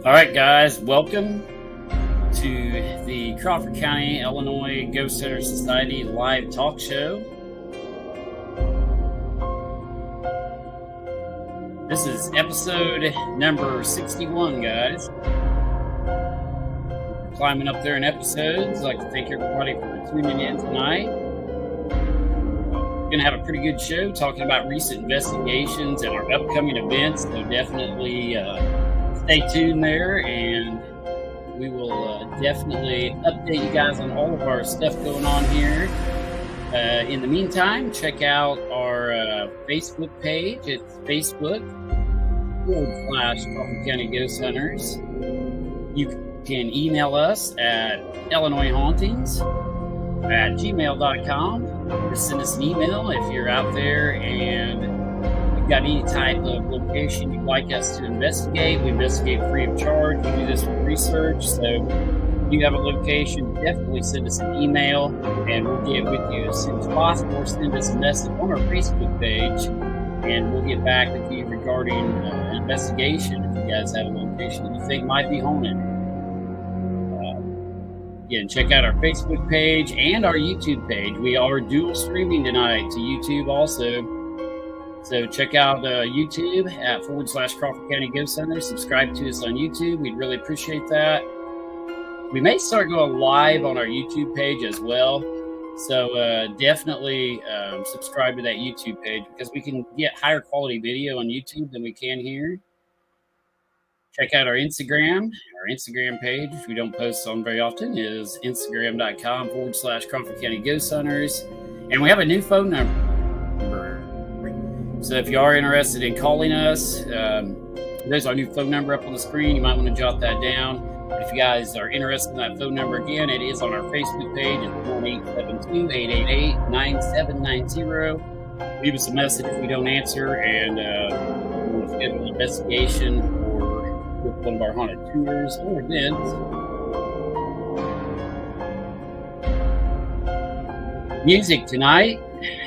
All right, guys, welcome to the Crawford County, Illinois Ghost Hunter Society live talk show. This is episode number 61, guys. We're climbing up there in episodes. I'd like to thank everybody for tuning in tonight. We're going to have a pretty good show talking about recent investigations and our upcoming events, so definitely stay tuned there, and we will definitely update you guys on all of our stuff going on here. In the meantime, check out our Facebook page. It's Facebook.com/Crawford County Ghost Hunters. You can email us at illinoishauntings@gmail.com. Just send us an email if you're out there and got any type of location you'd like us to investigate. We investigate free of charge. We do this for research. So if you have a location, definitely send us an email and we'll get with you as soon as possible, or send us a message on our Facebook page and we'll get back with you regarding an investigation if you guys have a location that you think might be haunted. Again, check out our Facebook page and our YouTube page. We are dual streaming tonight to YouTube also. So check out YouTube at /Crawford County Ghost Hunters. Subscribe to us on YouTube. We'd really appreciate that. We may start going live on our YouTube page as well. So definitely subscribe to that YouTube page because we can get higher quality video on YouTube than we can here. Check out our Instagram. Our Instagram page, which we don't post on very often, is instagram.com /Crawford County Ghost Hunters. And we have a new phone number. So if you are interested in calling us, there's our new phone number up on the screen. You might want to jot that down. But if you guys are interested in that phone number, again, it is on our Facebook page. It's 1-872-888-9790. Leave us a message if we don't answer, and we'll schedule an investigation or with one of our haunted tours or events. Music tonight,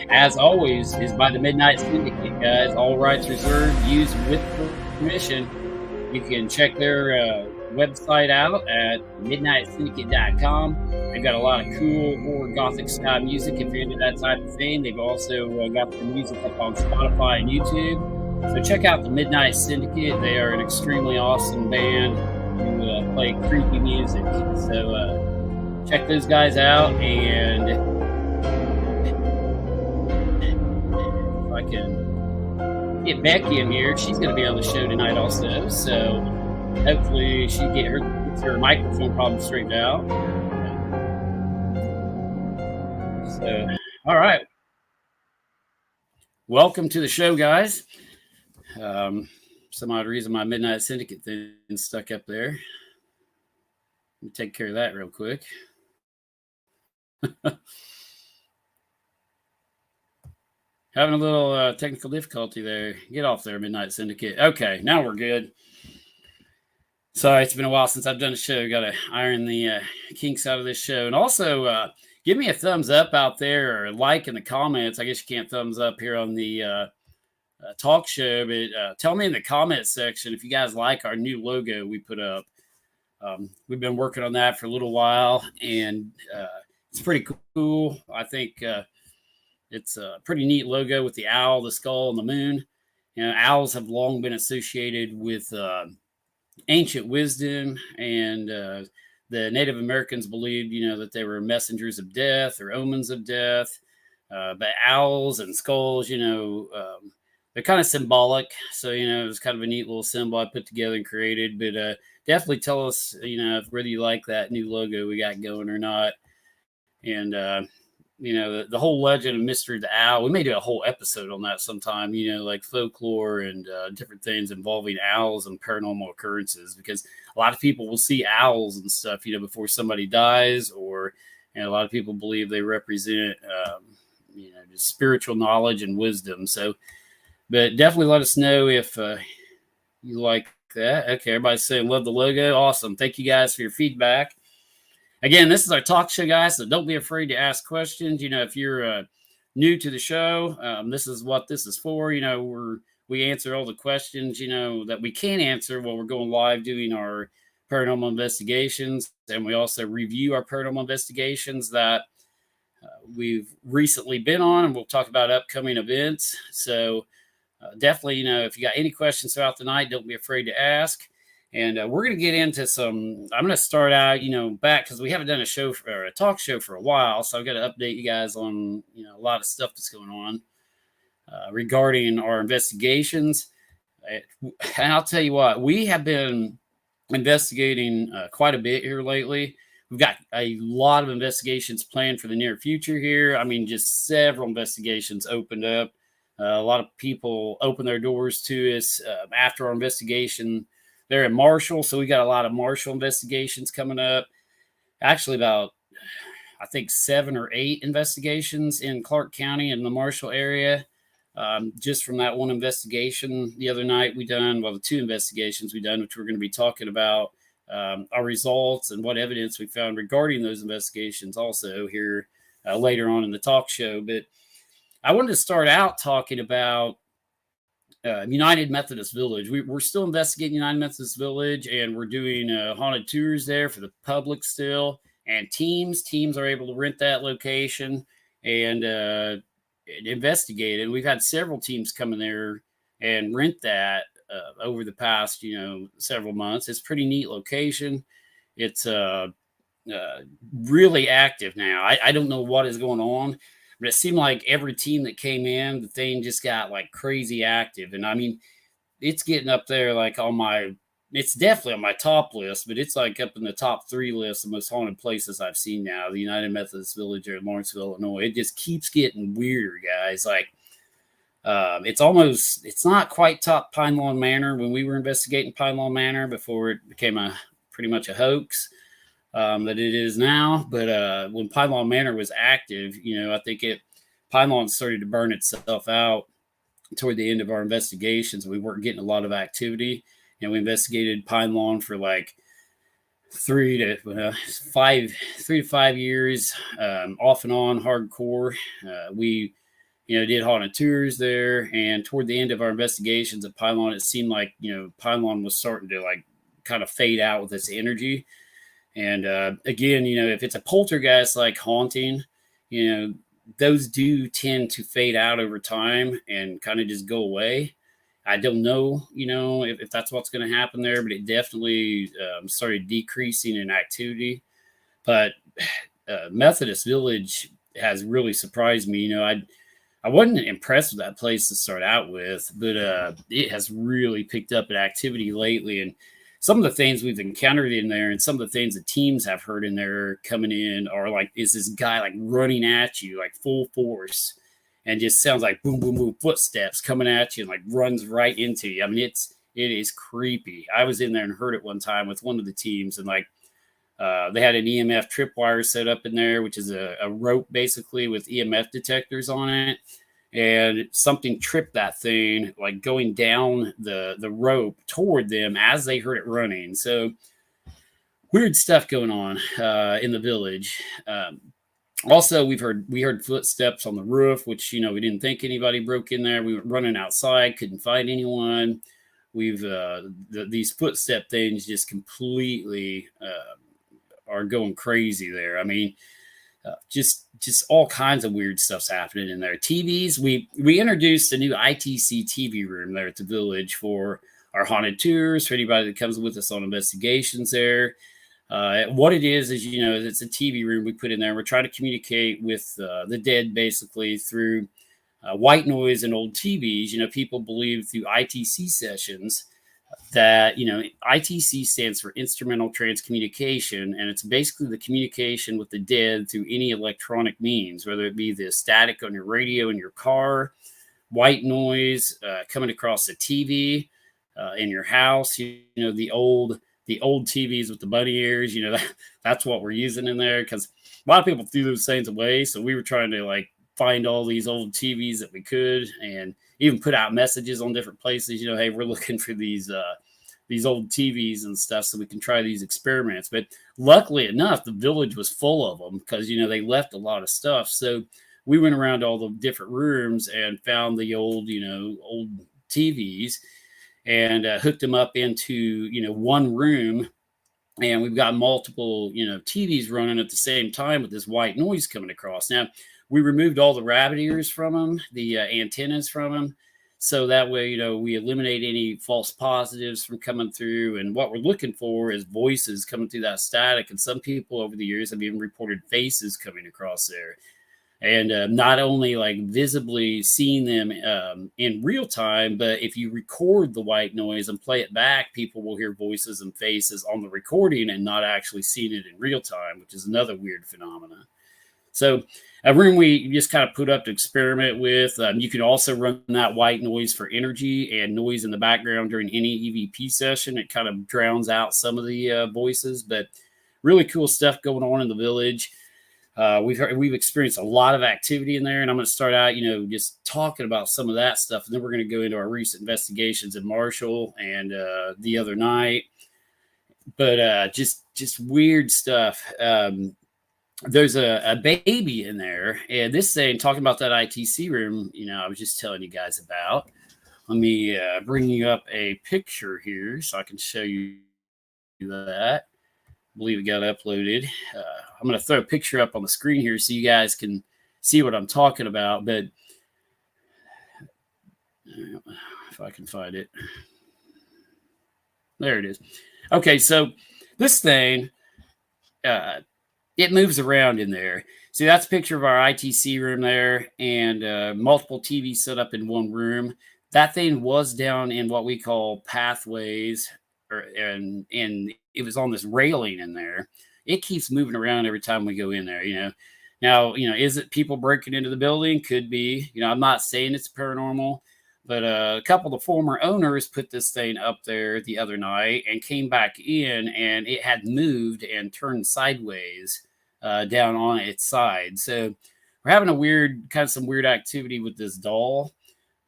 as always, is by the Midnight Syndicate, guys. All rights reserved, used with permission. You can check their website out at midnightsyndicate.com. They've got a lot of cool horror gothic style music if you're into that type of thing. They've also got the music up on Spotify and YouTube. So check out the Midnight Syndicate. They are an extremely awesome band who play creepy music. So check those guys out, and if I can get Becky in here. She's going to be on the show tonight also. So hopefully she gets her microphone problem straightened out. So, all right. Welcome to the show, guys. Some odd reason my Midnight Syndicate thing stuck up there. Let me take care of that real quick. Having a little technical difficulty there. Get off there, Midnight Syndicate. Okay, now we're good. Sorry, it's been a while since I've done a show. Got to iron the kinks out of this show. And also, give me a thumbs up out there or like in the comments. I guess you can't thumbs up here on the talk show, but tell me in the comments section if you guys like our new logo we put up. We've been working on that for a little while, and it's pretty cool. I think it's a pretty neat logo with the owl, the skull, and the moon. You know, owls have long been associated with ancient wisdom, and the Native Americans believed, you know, that they were messengers of death or omens of death. But owls and skulls, you know, they're kind of symbolic. So, you know, it was kind of a neat little symbol I put together and created. But definitely tell us, you know, whether you like that new logo we got going or not. And, you know, the whole legend of Mystery of the Owl, we may do a whole episode on that sometime, you know, like folklore and different things involving owls and paranormal occurrences, because a lot of people will see owls and stuff, you know, before somebody dies, or, you know, a lot of people believe they represent, you know, just spiritual knowledge and wisdom. So, but definitely let us know if you like that. Okay, everybody's saying love the logo. Awesome. Thank you guys for your feedback. Again, this is our talk show, guys, so don't be afraid to ask questions. You know, if you're new to the show, this is what this is for. You know, we answer all the questions, you know, that we can answer while we're going live doing our paranormal investigations. And we also review our paranormal investigations that we've recently been on, and we'll talk about upcoming events. So definitely, you know, if you got any questions throughout the night, don't be afraid to ask. And we're going to get into I'm going to start out, you know, back because we haven't done a show or a talk show for a while. So I've got to update you guys on, you know, a lot of stuff that's going on regarding our investigations. And I'll tell you what, we have been investigating quite a bit here lately. We've got a lot of investigations planned for the near future here. I mean, just several investigations opened up. A lot of people opened their doors to us after our investigation. They're in Marshall, so we got a lot of Marshall investigations coming up. Actually, about, I think, 7 or 8 investigations in Clark County in the Marshall area. Just from that one investigation the other night the 2 investigations we done, which we're going to be talking about our results and what evidence we found regarding those investigations also here later on in the talk show. But I wanted to start out talking about United Methodist Village. We're still investigating United Methodist Village, and we're doing haunted tours there for the public still. And teams are able to rent that location and investigate it. And we've had several teams come in there and rent that over the past, you know, several months. It's a pretty neat location. It's really active now. I don't know what is going on, but it seemed like every team that came in, the thing just got like crazy active. And I mean, it's getting up there like it's definitely on my top list, but it's like up in the top 3 list of most haunted places I've seen now. The United Methodist Village in Lawrenceville, Illinois. It just keeps getting weirder, guys. Like, it's not quite top Pine Lawn Manor when we were investigating Pine Lawn Manor before it became pretty much a hoax. That it is now. But when Pine Lawn Manor was active, you know, I think Pine Lawn started to burn itself out toward the end of our investigations. We weren't getting a lot of activity, and we investigated Pine Lawn for like 3 to 5 years, off and on, hardcore. We, you know, did haunted tours there, and toward the end of our investigations at Pine Lawn, it seemed like, you know, Pine Lawn was starting to like kind of fade out with its energy. And again, you know, if it's a poltergeist like haunting, you know, those do tend to fade out over time and kind of just go away. I don't know, you know, if that's what's going to happen there, but it definitely started decreasing in activity. But Methodist Village has really surprised me. You know, I wasn't impressed with that place to start out with, but it has really picked up in activity lately. And some of the things we've encountered in there, and some of the things the teams have heard in there coming in, are like, is this guy like running at you like full force, and just sounds like boom, boom, boom, footsteps coming at you, and like runs right into you. I mean, it is creepy. I was in there and heard it one time with one of the teams, and like they had an EMF tripwire set up in there, which is a rope basically with EMF detectors on it. And something tripped that thing, like going down the rope toward them as they heard it running. So weird stuff going on in the village. Also, we heard footsteps on the roof, which we didn't think anybody broke in there. We were running outside, couldn't find anyone. These footstep things just completely are going crazy there. I mean, just all kinds of weird stuff's happening in there. TVs, we introduced a new ITC TV room there at the village for our haunted tours, for anybody that comes with us on investigations there. What it is it's a TV room we put in there. We're trying to communicate with the dead basically through white noise and old TVs. People believe through ITC sessions that ITC stands for instrumental transcommunication, and it's basically the communication with the dead through any electronic means, whether it be the static on your radio in your car, white noise coming across the TV in your house, the old TVs with the bunny ears, that's what we're using in there, because a lot of people threw those things away. So we were trying to like find all these old TVs that we could, and even put out messages on different places, hey, we're looking for these old TVs and stuff so we can try these experiments. But luckily enough, the village was full of them because, they left a lot of stuff. So we went around to all the different rooms and found the old TVs and hooked them up into, one room. And we've got multiple, TVs running at the same time with this white noise coming across. Now, we removed all the rabbit ears from them, the antennas from them. So that way, we eliminate any false positives from coming through. And what we're looking for is voices coming through that static. And some people over the years have even reported faces coming across there. And not only like visibly seeing them in real time, but if you record the white noise and play it back, people will hear voices and faces on the recording and not actually seeing it in real time, which is another weird phenomenon. So a room we just kind of put up to experiment with. You can also run that white noise for energy and noise in the background during any EVP session. It kind of drowns out some of the voices, but really cool stuff going on in the village. We've experienced a lot of activity in there, and I'm going to start out, just talking about some of that stuff, and then we're going to go into our recent investigations in Marshall and the other night. But just weird stuff. There's a baby in there, and this thing, talking about that ITC room, I was just telling you guys about. Let me bring you up a picture here so I can show you that. I believe it got uploaded. I'm going to throw a picture up on the screen here so you guys can see what I'm talking about. But if I can find it. There it is. Okay, so this thing, it moves around in there. See, that's a picture of our ITC room there, and multiple TVs set up in one room. That thing was down in what we call pathways, and it was on this railing in there. It keeps moving around every time we go in there, Now, is it people breaking into the building? Could be. I'm not saying it's paranormal, but a couple of the former owners put this thing up there the other night and came back in, and it had moved and turned sideways down on its side. So we're having some weird activity with this doll.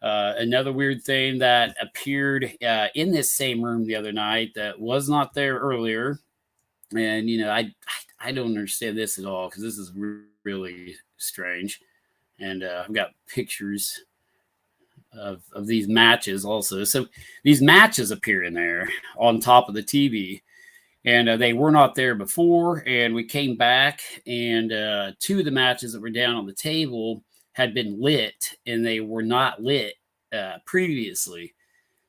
Another weird thing that appeared in this same room the other night that was not there earlier. And, I don't understand this at all because this is really strange. And I've got pictures of these matches also. So these matches appear in there on top of the TV. And they were not there before. And we came back, and two of the matches that were down on the table had been lit, and they were not lit previously.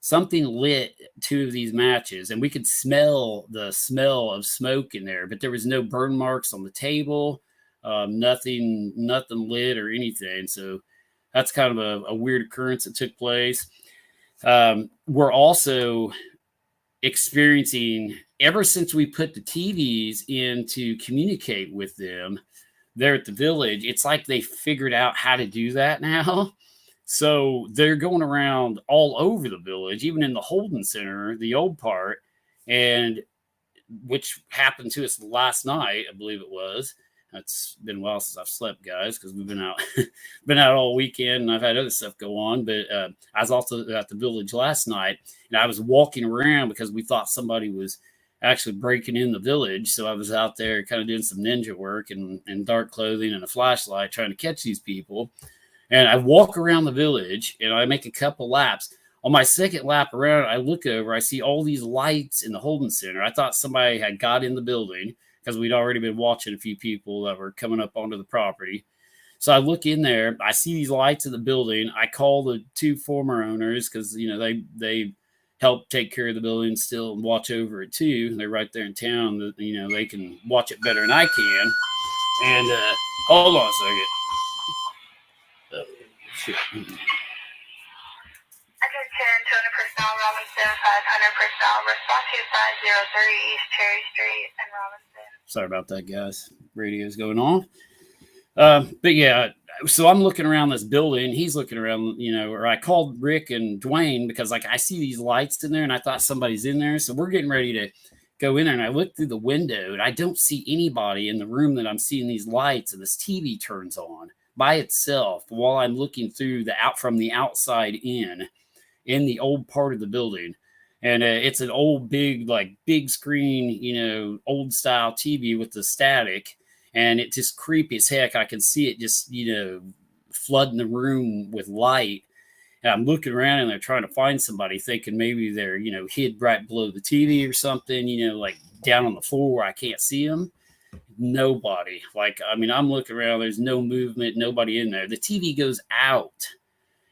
Something lit two of these matches, and we could smell the smell of smoke in there, but there was no burn marks on the table, nothing lit or anything. So that's kind of a weird occurrence that took place. We're also experiencing, ever since we put the TVs in to communicate with them there at the village, it's like they figured out how to do that now. So they're going around all over the village, even in the Holden Center, the old part, and which happened to us last night, I believe it was. It's been a while since I've slept, guys, because we've been out, been out all weekend, and I've had other stuff go on. But I was also at the village last night, and I was walking around because we thought somebody was actually breaking in the village. So I was out there kind of doing some ninja work and dark clothing and a flashlight trying to catch these people. And I walk around the village and I make a couple laps. On my second lap around, I look over, I see all these lights in the Holden Center. I thought somebody had got in the building because we'd already been watching a few people that were coming up onto the property. So I look in there, I see these lights in the building. I call the two former owners because, you know, they help take care of the building still and watch over it too. They're right there in town. You know, they can watch it better than I can. And hold on a second. Oh, shit. Personnel, Robinson, 500 personnel, response to 503 East Cherry Street in Robinson. Sorry about that, guys. Radio's going on. But yeah, so I'm looking around this building. He's looking around, you know, or I called Rick and Dwayne because, like, I see these lights in there and I thought somebody's in there. So we're getting ready to go in there, and I look through the window and I don't see anybody in the room that I'm seeing these lights, and this TV turns on by itself while I'm looking through from the outside in the old part of the building. And it's an old, big screen, you know, old style TV with the static, and it just creepy as heck. I can see it just, you know, flooding the room with light. And I'm looking around and they're trying to find somebody, thinking maybe they're, you know, hid right below the TV or something, you know, like down on the floor where I can't see them. Nobody. Like, I mean, I'm looking around, there's no movement, nobody in there. The TV goes out.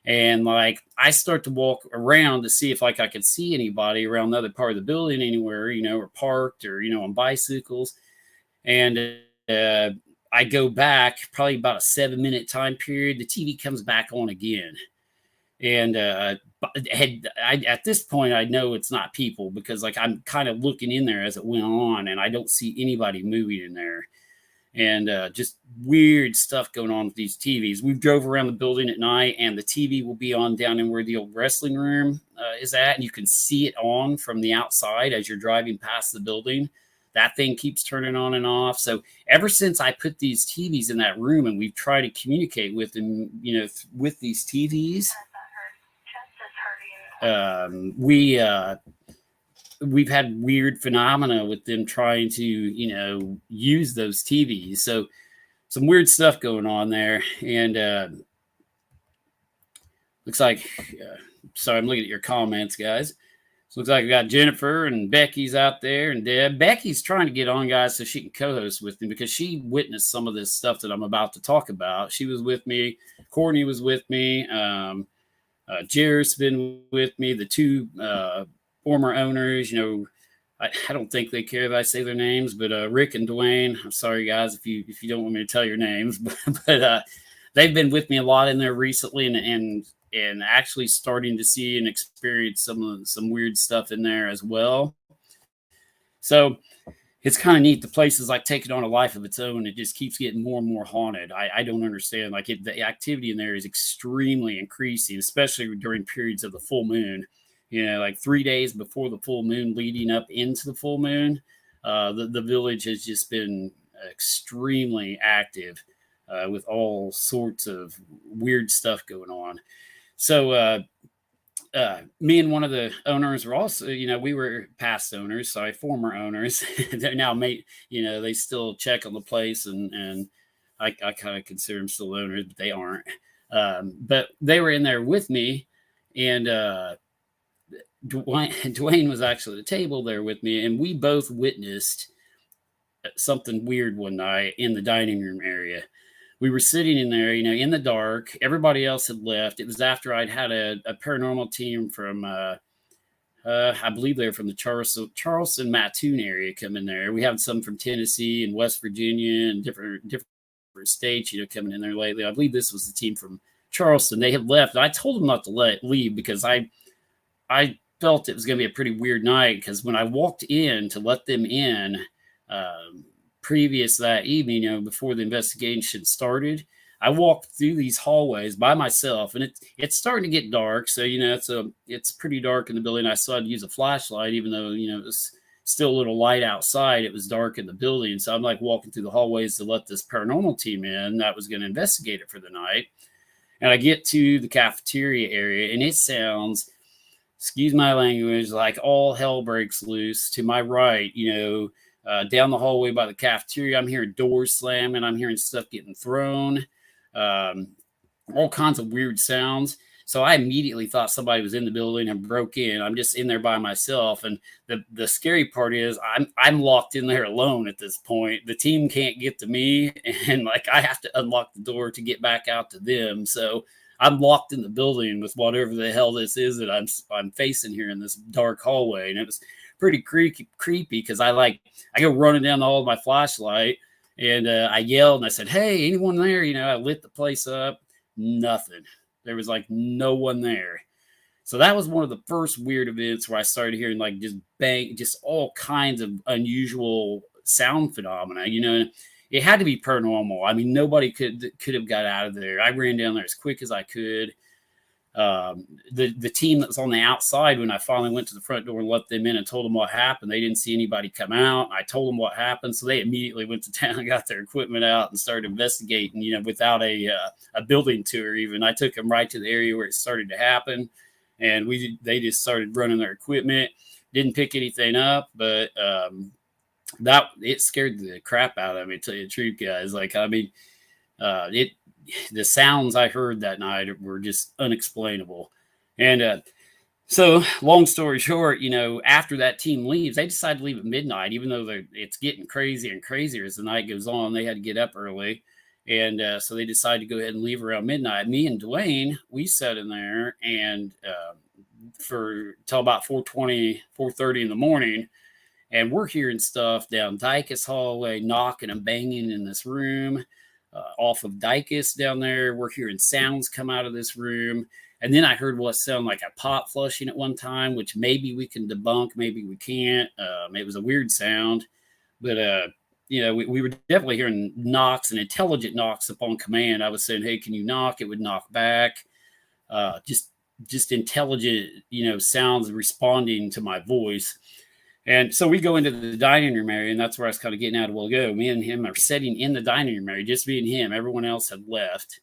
And like, I start to walk around to see if like I could see anybody around the other part of the building anywhere, you know, or parked or, you know, on bicycles. And I go back probably about a 7-minute time period. The TV comes back on again. And at this point, I know it's not people because like I'm kind of looking in there as it went on, and I don't see anybody moving in there. And just weird stuff going on with these TVs. We drove around the building at night, and the TV will be on down in where the old wrestling room is at, and you can see it on from the outside as you're driving past the building. That thing keeps turning on and off. So ever since I put these TVs in that room, and we've tried to communicate with them, you know, with these TVs, we've had weird phenomena with them trying to, you know, use those TVs. So some weird stuff going on there. And looks like, sorry, I'm looking at your comments, guys. So looks like we got Jennifer and Becky's out there, and Deb. Becky's trying to get on, guys, so she can co-host with me because she witnessed some of this stuff that I'm about to talk about. She was with me. Courtney was with me. Jared's been with me. The two former owners, you know, I don't think they care if I say their names, but Rick and Dwayne, I'm sorry, guys, if you don't want me to tell your names, but they've been with me a lot in there recently, and actually starting to see and experience some weird stuff in there as well. So it's kind of neat. The place is like taking on a life of its own. It just keeps getting more and more haunted. I don't understand. Like the activity in there is extremely increasing, especially during periods of the full moon. You know, like 3 days before the full moon, leading up into the full moon, the village has just been extremely active with all sorts of weird stuff going on. So me and one of the owners were also, you know, we were past owners, sorry, former owners. They're now you know, they still check on the place, and I kind of consider them still owners, but they aren't. But they were in there with me, and Dwayne was actually at the table there with me, and we both witnessed something weird one night in the dining room area. We were sitting in there, you know, in the dark. Everybody else had left. It was after I'd had a paranormal team from, I believe they were from the Charleston, Mattoon area come in there. We had some from Tennessee and West Virginia and different states, you know, coming in there lately. I believe this was the team from Charleston. They had left. I told them not to leave because I felt it was going to be a pretty weird night, because when I walked in to let them in previous that evening, before the investigation started, I walked through these hallways by myself, and it's starting to get dark. So it's pretty dark in the building. I still had to use a flashlight, even though it was still a little light outside. It was dark in the building, so I'm like walking through the hallways to let this paranormal team in that was going to investigate it for the night. And I get to the cafeteria area, and it sounds, excuse my language, like all hell breaks loose. To my right, down the hallway by the cafeteria, I'm hearing doors slamming. I'm hearing stuff getting thrown, all kinds of weird sounds. So I immediately thought somebody was in the building and broke in. I'm just in there by myself. And the scary part is I'm locked in there alone at this point. The team can't get to me, and like I have to unlock the door to get back out to them. So I'm locked in the building with whatever the hell this is that I'm facing here in this dark hallway. And it was pretty creepy because I go running down the hall with my flashlight, and I yelled and I said, "Hey, anyone there?" I lit the place up. Nothing. There was like no one there. So that was one of the first weird events where I started hearing like just bang, just all kinds of unusual sound phenomena. It had to be paranormal. I mean, nobody could have got out of there. I ran down there as quick as I could. The team that was on the outside, when I finally went to the front door and let them in and told them what happened, they didn't see anybody come out. I told them what happened, so they immediately went to town and got their equipment out and started investigating, without a building tour even. I took them right to the area where it started to happen, and they just started running their equipment. Didn't pick anything up, but that it scared the crap out of me, to tell you the truth, guys. Like, I mean, the sounds I heard that night were just unexplainable. And so long story short, after that team leaves, they decide to leave at midnight, even though it's getting crazier and crazier as the night goes on. They had to get up early. And so they decided to go ahead and leave around midnight. Me and Dwayne, we sat in there and till about 4:30 in the morning. And we're hearing stuff down Dykus hallway, knocking and banging in this room. Off of Dykus down there, we're hearing sounds come out of this room. And then I heard what sounded like a pot flushing at one time, which maybe we can debunk, maybe we can't. It was a weird sound. But, we were definitely hearing knocks and intelligent knocks upon command. I was saying, "Hey, can you knock?" It would knock back. Just intelligent, sounds responding to my voice. And so we go into the dining room area, and that's where I was kind of getting out a while ago. Me and him are sitting in the dining room area, just me and him. Everyone else had left.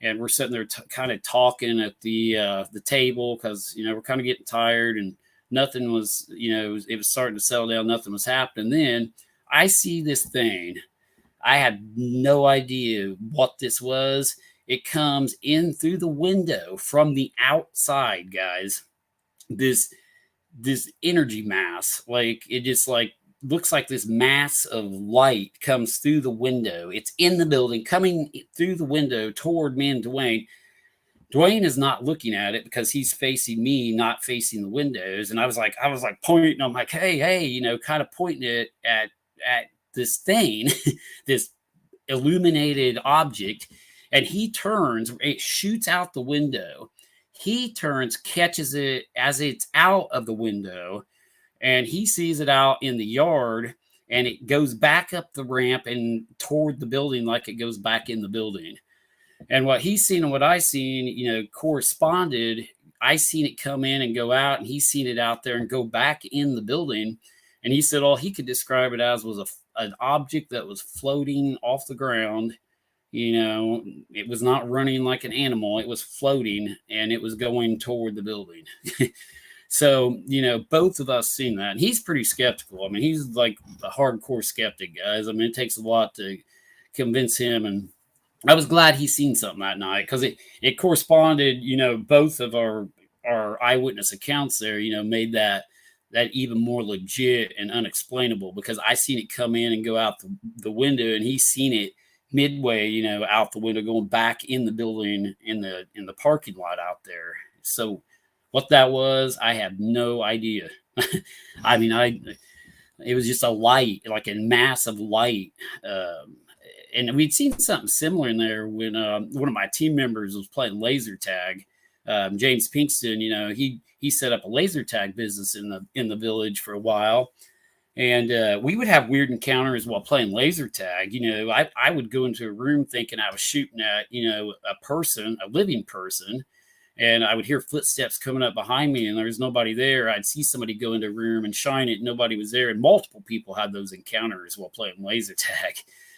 And we're sitting there kind of talking at the table because, we're kind of getting tired, and nothing was, it was starting to settle down. Nothing was happening. Then I see this thing. I had no idea what this was. It comes in through the window from the outside, guys. This energy mass, like it just like looks like this mass of light comes through the window. It's in the building, coming through the window toward me and Dwayne. Dwayne is not looking at it because he's facing me, not facing the windows. And I was like pointing. I'm like, hey, kind of pointing it at this thing, this illuminated object. And he turns, it shoots out the window. He turns, catches it as it's out of the window, and he sees it out in the yard, and it goes back up the ramp and toward the building like it goes back in the building. And what he's seen and what I seen, corresponded. I seen it come in and go out, and he's seen it out there and go back in the building. And he said all he could describe it as was an object that was floating off the ground. It was not running like an animal. It was floating, and it was going toward the building. So, both of us seen that. And he's pretty skeptical. I mean, he's like a hardcore skeptic, guys. I mean, it takes a lot to convince him. And I was glad he seen something that night because it corresponded, both of our eyewitness accounts there, made that even more legit and unexplainable, because I seen it come in and go out the window, and he's seen it midway, out the window, going back in the building in the parking lot out there. So what that was, I have no idea. I mean, it was just a light, like a mass of light. and we'd seen something similar in there when one of my team members was playing laser tag. James Pinkston, he set up a laser tag business in the village for a while. And we would have weird encounters while playing laser tag. I would go into a room thinking I was shooting at, a living person, and I would hear footsteps coming up behind me and there was nobody there. I'd see somebody go into a room and shine it. Nobody was there. And multiple people had those encounters while playing laser tag.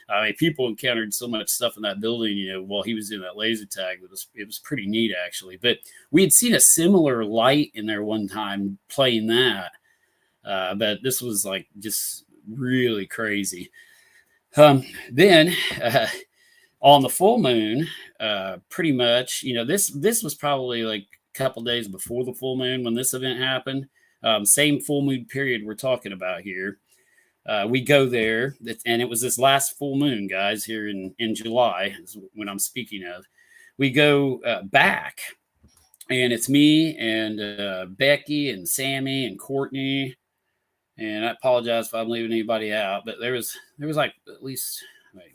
I mean, people encountered so much stuff in that building, while he was in that laser tag. It was pretty neat, actually. But we had seen a similar light in there one time playing that. But this was like just really crazy. Then on the full moon, pretty much, this was probably like a couple days before the full moon when this event happened. Same full moon period we're talking about here. We go there, and it was this last full moon, guys, here in July is when I'm speaking of. We go back, and it's me and Becky and Sammy and Courtney. And I apologize if I'm leaving anybody out, but there was like at least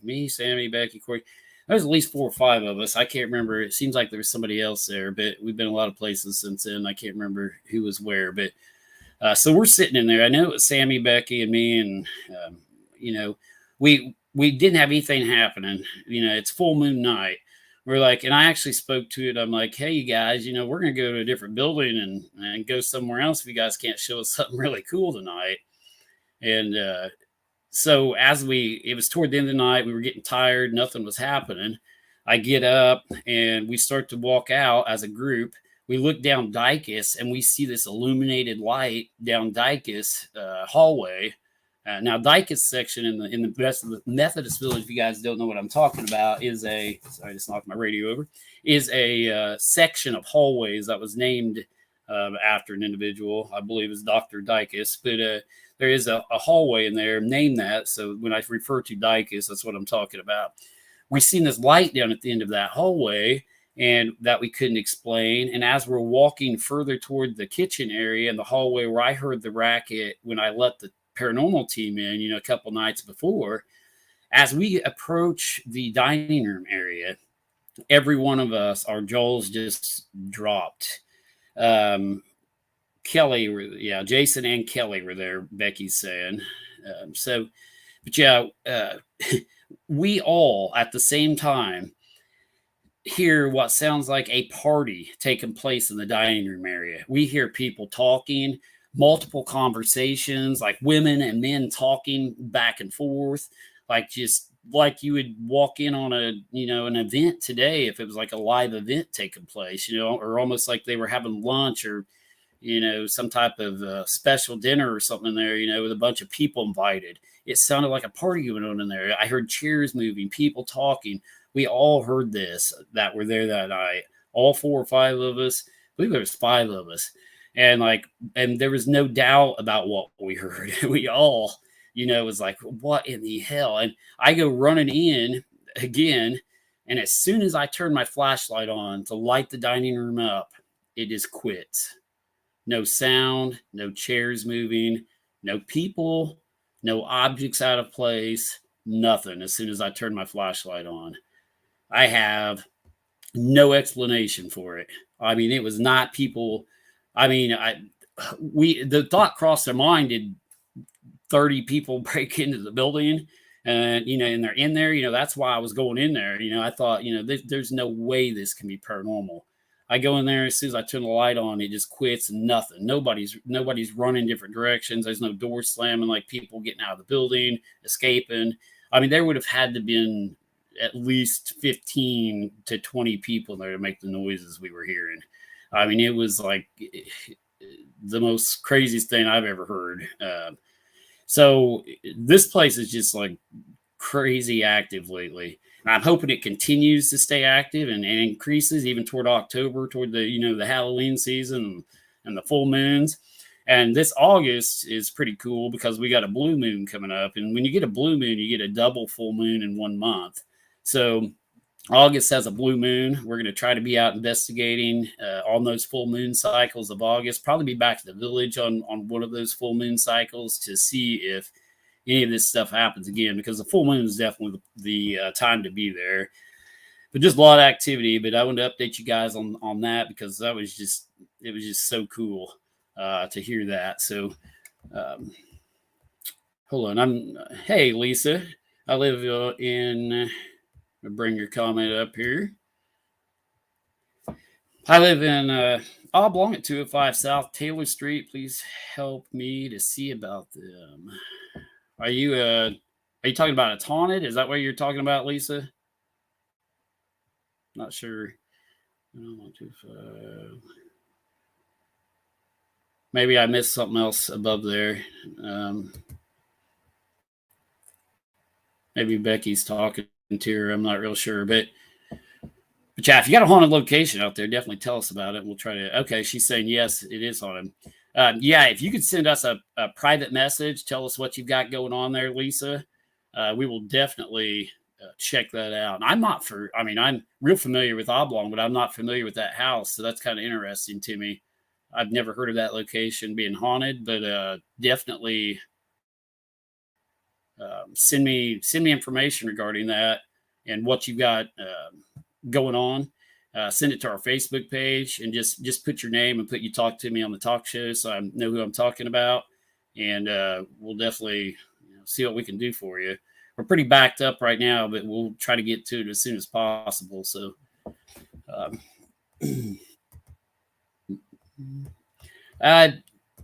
me, Sammy, Becky, Corey. There was at least 4 or 5 of us. I can't remember. It seems like there was somebody else there, but we've been a lot of places since then. I can't remember who was where, but so we're sitting in there. I know it was Sammy, Becky, and me, and we didn't have anything happening. It's full moon night. We're like, and I actually spoke to it. I'm like, hey, you guys, we're going to go to a different building and go somewhere else if you guys can't show us something really cool tonight. And so it was toward the end of the night, we were getting tired. Nothing was happening. I get up and we start to walk out as a group. We look down Dicus and we see this illuminated light down Dicus hallway. Now, Dicus section in the rest of the Methodist Village, if you guys don't know what I'm talking about, sorry, I just knocked my radio over, is a section of hallways that was named after an individual. I believe is Dr. Dicus, but there is a hallway in there named that. So when I refer to Dicus, that's what I'm talking about. We seen this light down at the end of that hallway, and that we couldn't explain. And as we're walking further toward the kitchen area and the hallway where I heard the racket when I let the paranormal team in, a couple nights before, as we approach the dining room area, every one of us, our jaws just dropped. Jason and Kelly were there, Becky's saying. We all at the same time hear what sounds like a party taking place in the dining room area. We hear people talking, multiple conversations, like women and men talking back and forth, just like you would walk in on an event today if it was like a live event taking place, or almost like they were having lunch or, some type of special dinner or something in there, with a bunch of people invited. It sounded like a party going on in there. I heard chairs moving, people talking. We all heard this that were there that night. All 4 or 5 of us. I believe there was 5 of us. And there was no doubt about what we heard. We all, was like, what in the hell? And I go running in again. And as soon as I turn my flashlight on to light the dining room up, it just quits. No sound, no chairs moving, no people, no objects out of place, nothing. As soon as I turn my flashlight on, I have no explanation for it. I mean, it was not people. I mean, the thought crossed their mind, did 30 people break into the building? And, and they're in there, that's why I was going in there. I thought, there's no way this can be paranormal. I go in there, as soon as I turn the light on, it just quits and nothing. Nobody's running different directions. There's no door slamming, like people getting out of the building, escaping. I mean, there would have had to been at least 15 to 20 people there to make the noises we were hearing. I mean, it was like the most craziest thing I've ever heard. So this place is just like crazy active lately. And I'm hoping it continues to stay active and increases even toward October, toward the, the Halloween season and the full moons. And this August is pretty cool because we got a blue moon coming up. And when you get a blue moon, you get a double full moon in 1 month. So August has a blue moon. We're going to try to be out investigating on those full moon cycles of August. Probably be back to the village on one of those full moon cycles to see if any of this stuff happens again, because the full moon is definitely the time to be there. But just a lot of activity. But I wanted to update you guys on that, because it was just so cool to hear that. So hold on, hey Lisa, I live in. Bring your comment up here. I live in Oblong at 205 South Taylor Street. Please help me to see about them. Are you talking about it's haunted? Is that what you're talking about, Lisa? Not sure. 125. Maybe I missed something else above there. Maybe Becky's talking to her. I'm not real sure, but yeah, if you got a haunted location out there, definitely tell us about it. We'll try to. Okay, she's saying yes, it is haunted. Yeah, if you could send us a private message, tell us what you've got going on there, Lisa. We will definitely check that out. And I'm real familiar with Oblong, but I'm not familiar with that house, so that's kind of interesting to me. I've never heard of that location being haunted, but definitely send me information regarding that and what you've got going on. Send it to our Facebook page, and just put your name and put you talk to me on the talk show, so I know who I'm talking about, and we'll definitely see what we can do for you. We're pretty backed up right now, but we'll try to get to it as soon as possible. So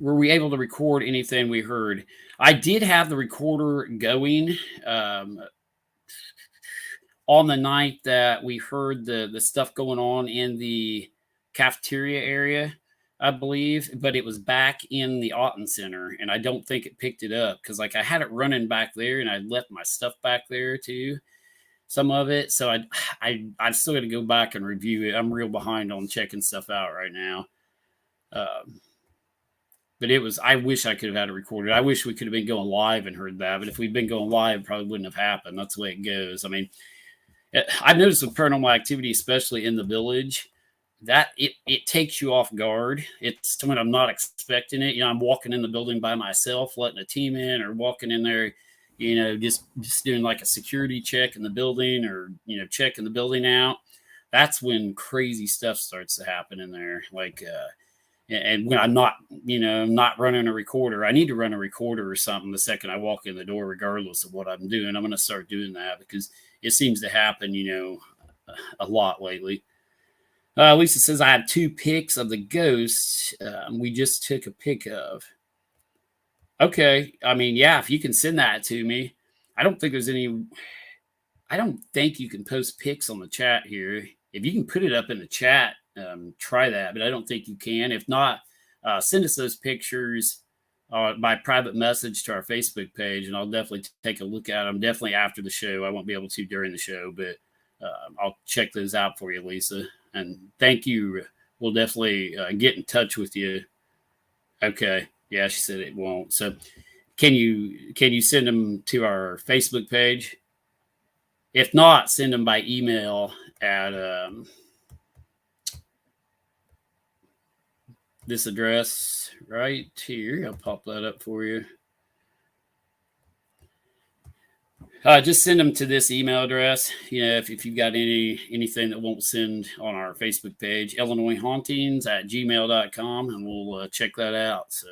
were we able to record anything we heard? I did have the recorder going on the night that we heard the stuff going on in the cafeteria area, I believe, but it was back in the Auten Center, and I don't think it picked it up, because I had it running back there, and I left my stuff back there too, some of it. So I've still got to go back and review it. I'm real behind on checking stuff out right now. But I wish I could have had it recorded. I wish we could have been going live and heard that, but if we'd been going live, it probably wouldn't have happened. That's the way it goes. I mean, I've noticed with paranormal activity, especially in the village, that it takes you off guard. It's when I'm not expecting it. I'm walking in the building by myself, letting a team in, or walking in there, just doing like a security check in the building, or, checking the building out. That's when crazy stuff starts to happen in there. And when I'm not, not running a recorder, I need to run a recorder or something the second I walk in the door, regardless of what I'm doing. I'm going to start doing that, because it seems to happen, a lot lately. Lisa says, I have 2 pics of the ghosts we just took a pic of. Okay. I mean, yeah, if you can send that to me. I don't think you can post pics on the chat here. If you can put it up in the chat, try that, but I don't think you can. If not, send us those pictures by private message to our Facebook page, and I'll definitely take a look at them. Definitely after the show. I won't be able to during the show, but I'll check those out for you, Lisa. And thank you. We'll definitely get in touch with you. Okay. Yeah, she said it won't. So can you send them to our Facebook page? If not, send them by email at this address right here. I'll pop that up for you. Just send them to this email address. If you've got anything that won't send on our Facebook page, illinoishauntings@gmail.com, and we'll check that out. So,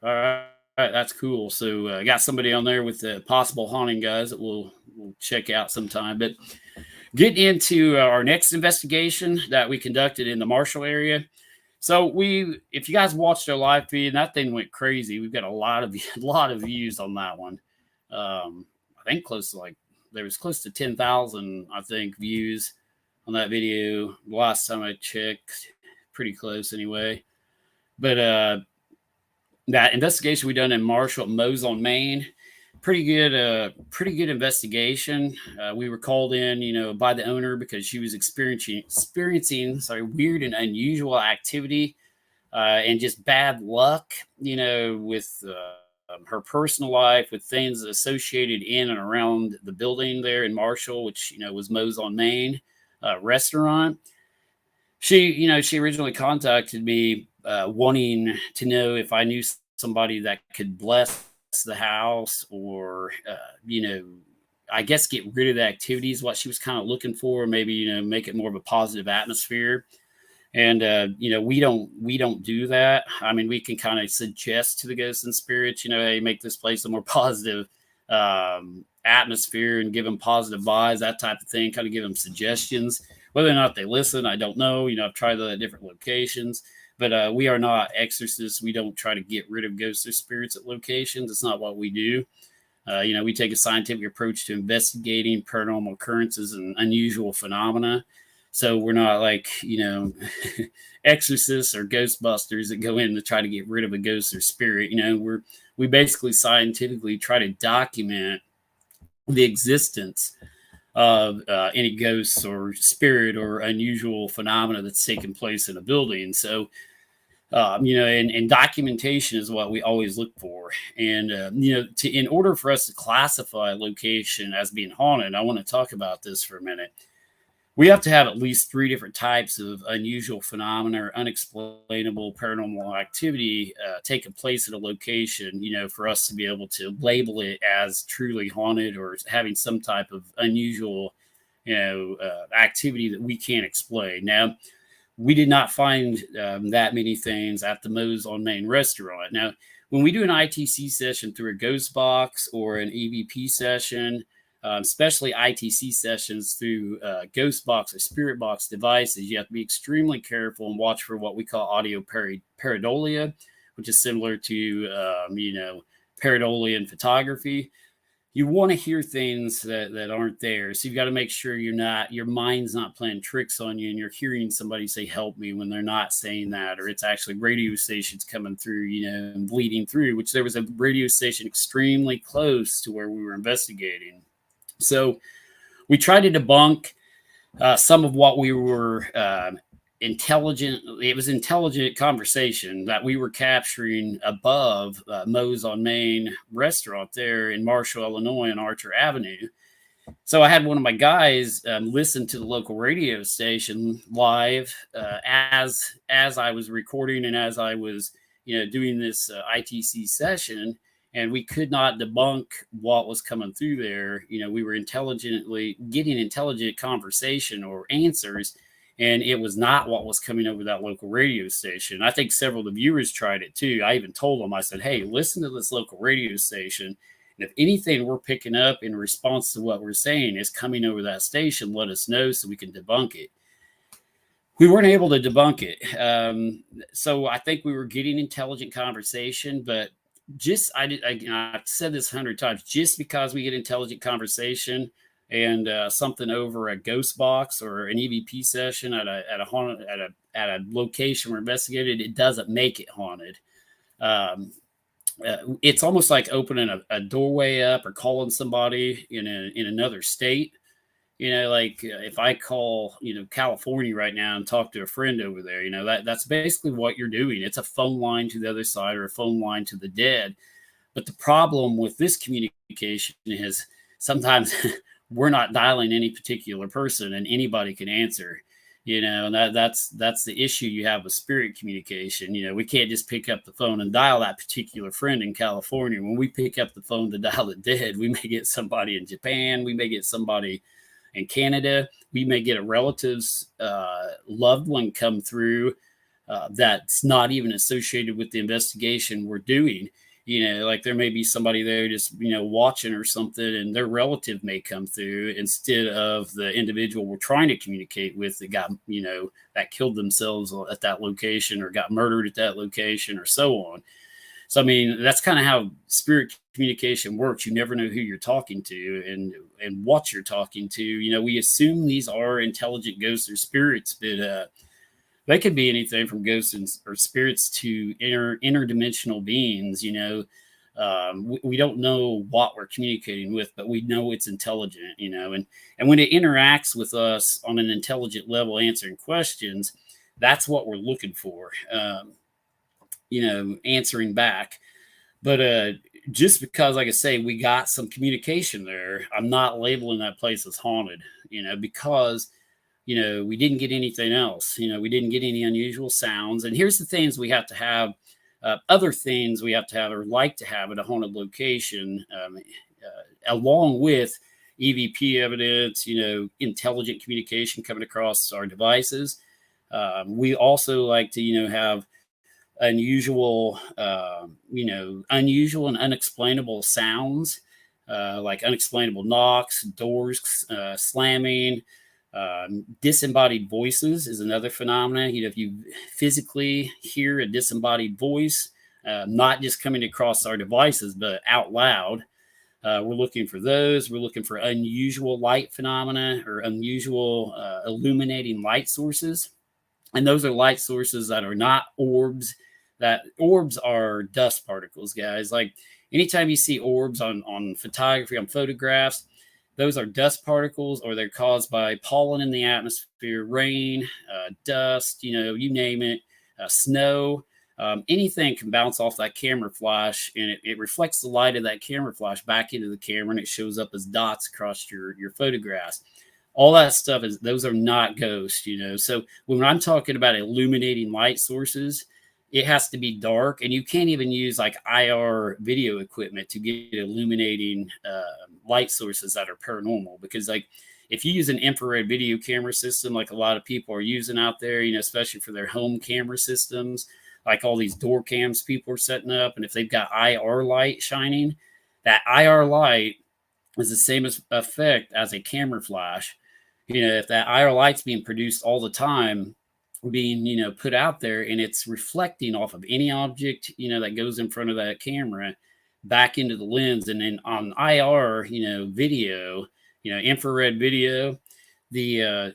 all right, that's cool. So I got somebody on there with the possible haunting, guys, that we'll check out sometime. But getting into our next investigation that we conducted in the Marshall area. So if you guys watched our live feed, that thing went crazy. We've got a lot of views on that one. I think there was close to 10,000, I think, views on that video. Last time I checked, pretty close anyway. But that investigation we done in Marshall, Mozon, Maine, pretty good investigation. We were called in, by the owner, because she was experiencing weird and unusual activity and just bad luck, with her personal life, with things associated in and around the building there in Marshall, which was Mozon, Maine restaurant. She originally contacted me wanting to know if I knew somebody that could bless the house, or I guess get rid of the activities, what she was kind of looking for, maybe, make it more of a positive atmosphere. And we don't do that. I mean, we can kind of suggest to the ghosts and spirits, hey, make this place a more positive atmosphere and give them positive vibes, that type of thing, kind of give them suggestions. Whether or not they listen, I don't know. I've tried that at different locations, but we are not exorcists. We don't try to get rid of ghosts or spirits at locations. It's not what we do. We take a scientific approach to investigating paranormal occurrences and unusual phenomena. So we're not like, exorcists or ghostbusters that go in to try to get rid of a ghost or spirit. We basically scientifically try to document the existence of any ghosts or spirit or unusual phenomena that's taken place in a building. So, and documentation is what we always look for. And, in order for us to classify a location as being haunted, I want to talk about this for a minute. We have to have at least 3 different types of unusual phenomena or unexplainable paranormal activity taking place at a location, for us to be able to label it as truly haunted or having some type of unusual, activity that we can't explain. Now, we did not find that many things at the Moe's on Main restaurant. Now, when we do an ITC session through a ghost box or an EVP session, especially ITC sessions through ghost box or spirit box devices, you have to be extremely careful and watch for what we call audio pareidolia, which is similar to, pareidolia in photography. You want to hear things that aren't there. So you've got to make sure your mind's not playing tricks on you and you're hearing somebody say, help me, when they're not saying that, or it's actually radio stations coming through, and bleeding through, which there was a radio station extremely close to where we were investigating. So we tried to debunk some of what we were intelligent. It was intelligent conversation that we were capturing above Moe's on Main restaurant there in Marshall, Illinois, on Archer Avenue. So I had one of my guys listen to the local radio station live as I was recording and as I was doing this ITC session. And we could not debunk what was coming through there. We were intelligently getting intelligent conversation or answers, and it was not what was coming over that local radio station. I think several of the viewers tried it too. I even told them, I said, hey, listen to this local radio station. And if anything we're picking up in response to what we're saying is coming over that station, let us know so we can debunk it. We weren't able to debunk it. So I think we were getting intelligent conversation, but I've said this 100 times, just because we get intelligent conversation and something over a ghost box or an EVP session at a location we're investigated, it doesn't make it haunted. It's almost like opening a doorway up or calling somebody in another state. Like if I call, California right now and talk to a friend over there, that's basically what you're doing. It's a phone line to the other side or a phone line to the dead. But the problem with this communication is sometimes we're not dialing any particular person and anybody can answer, and that's the issue you have with spirit communication. We can't just pick up the phone and dial that particular friend in California. When we pick up the phone to dial the dead, we may get somebody in Japan. We may get somebody in Canada. We may get a relative's loved one come through that's not even associated with the investigation we're doing. Like there may be somebody there just, watching or something, and their relative may come through instead of the individual we're trying to communicate with that got, that killed themselves at that location or got murdered at that location or so on. So, I mean, that's kind of how spirit communication works. You never know who you're talking to and what you're talking to. We assume these are intelligent ghosts or spirits, but they could be anything from ghosts or spirits to interdimensional beings. We don't know what we're communicating with, but we know it's intelligent, and when it interacts with us on an intelligent level, answering questions, that's what we're looking for. Answering back. But just because, like I say, we got some communication there, I'm not labeling that place as haunted, because, we didn't get anything else. We didn't get any unusual sounds. And here's the things we have to have other things we have to have or like to have at a haunted location, along with EVP evidence, intelligent communication coming across our devices. We also like to, have unusual, unusual and unexplainable sounds, like unexplainable knocks, doors slamming. Disembodied voices is another phenomenon. If you physically hear a disembodied voice, not just coming across our devices, but out loud, we're looking for those. We're looking for unusual light phenomena or unusual illuminating light sources. And those are light sources that are not orbs. That orbs are dust particles, guys. Like anytime you see orbs on photography, on photographs, those are dust particles, or they're caused by pollen in the atmosphere, rain, dust, you name it, snow. Anything can bounce off that camera flash, and it reflects the light of that camera flash back into the camera, and it shows up as dots across your photographs. All that stuff those are not ghosts, So when I'm talking about illuminating light sources, it has to be dark, and you can't even use like IR video equipment to get illuminating light sources that are paranormal. Because like if you use an infrared video camera system, like a lot of people are using out there, especially for their home camera systems, like all these door cams people are setting up, and if they've got IR light shining, that IR light is the same effect as a camera flash. If that IR light's being produced all the time, being put out there, and it's reflecting off of any object that goes in front of that camera back into the lens, and then on IR video, infrared video, the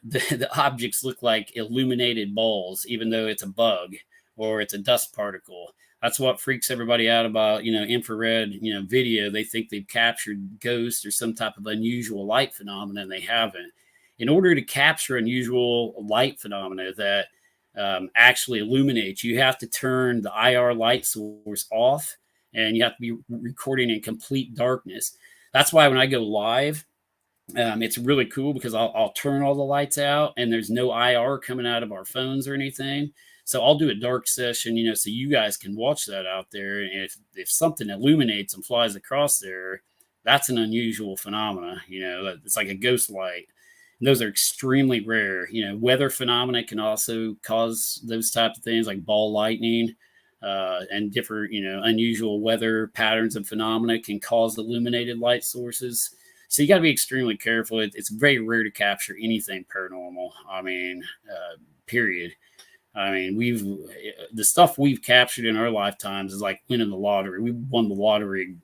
objects look like illuminated balls, even though it's a bug or it's a dust particle. That's what freaks everybody out about infrared video. They think they've captured ghosts or some type of unusual light phenomena, and they haven't. In order to capture unusual light phenomena that actually illuminates, you have to turn the IR light source off, and you have to be recording in complete darkness. That's why when I go live, it's really cool because I'll turn all the lights out, and there's no IR coming out of our phones or anything. So I'll do a dark session, so you guys can watch that out there. And if something illuminates and flies across there, that's an unusual phenomena. It's like a ghost light. And those are extremely rare. Weather phenomena can also cause those types of things, like ball lightning, and different, unusual weather patterns and phenomena can cause illuminated light sources. So you got to be extremely careful. It's very rare to capture anything paranormal. Period. The stuff we've captured in our lifetimes is like winning the lottery. We won the lottery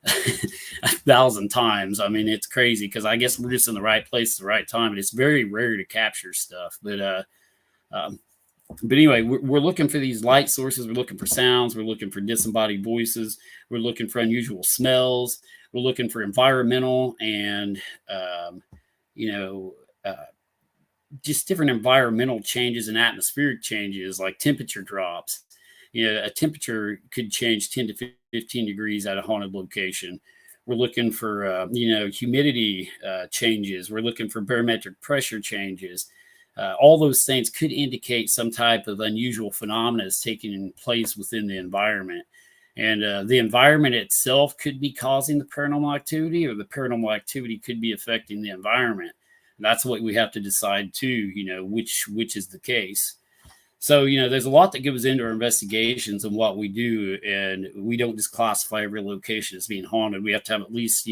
1,000 times. It's crazy because I guess we're just in the right place at the right time, and it's very rare to capture stuff. But anyway, we're looking for these light sources. We're looking for sounds. We're looking for disembodied voices. We're looking for unusual smells. We're looking for environmental and just different environmental changes and atmospheric changes, like temperature drops. A temperature could change 10 to 15 degrees at a haunted location. We're looking for, humidity changes. We're looking for barometric pressure changes. All those things could indicate some type of unusual phenomena is taking place within the environment. And the environment itself could be causing the paranormal activity, or the paranormal activity could be affecting the environment. And that's what we have to decide too, which is the case. So, there's a lot that goes into our investigations and what we do, and we don't just classify every location as being haunted. We have to have at least,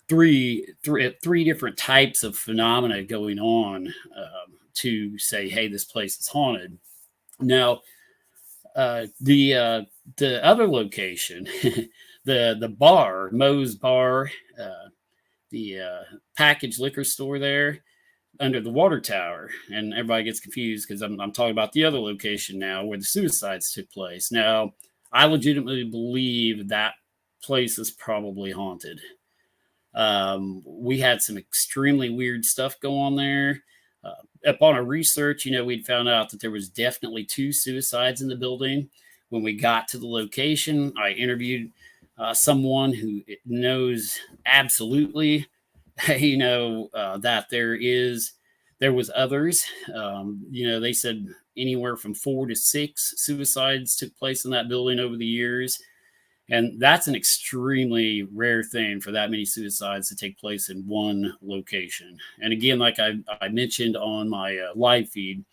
three different types of phenomena going on to say, hey, this place is haunted. Now, the other location, the bar, Moe's Bar, the packaged liquor store there under the water tower, and everybody gets confused because I'm talking about the other location now where the suicides took place. Now, I legitimately believe that place is probably haunted. We had some extremely weird stuff go on there. Upon our research, we'd found out that there was definitely 2 suicides in the building. When we got to the location, I interviewed someone who knows absolutely, that there was others. They said anywhere from 4 to 6 suicides took place in that building over the years. And that's an extremely rare thing for that many suicides to take place in one location. And again, like I mentioned on my live feed,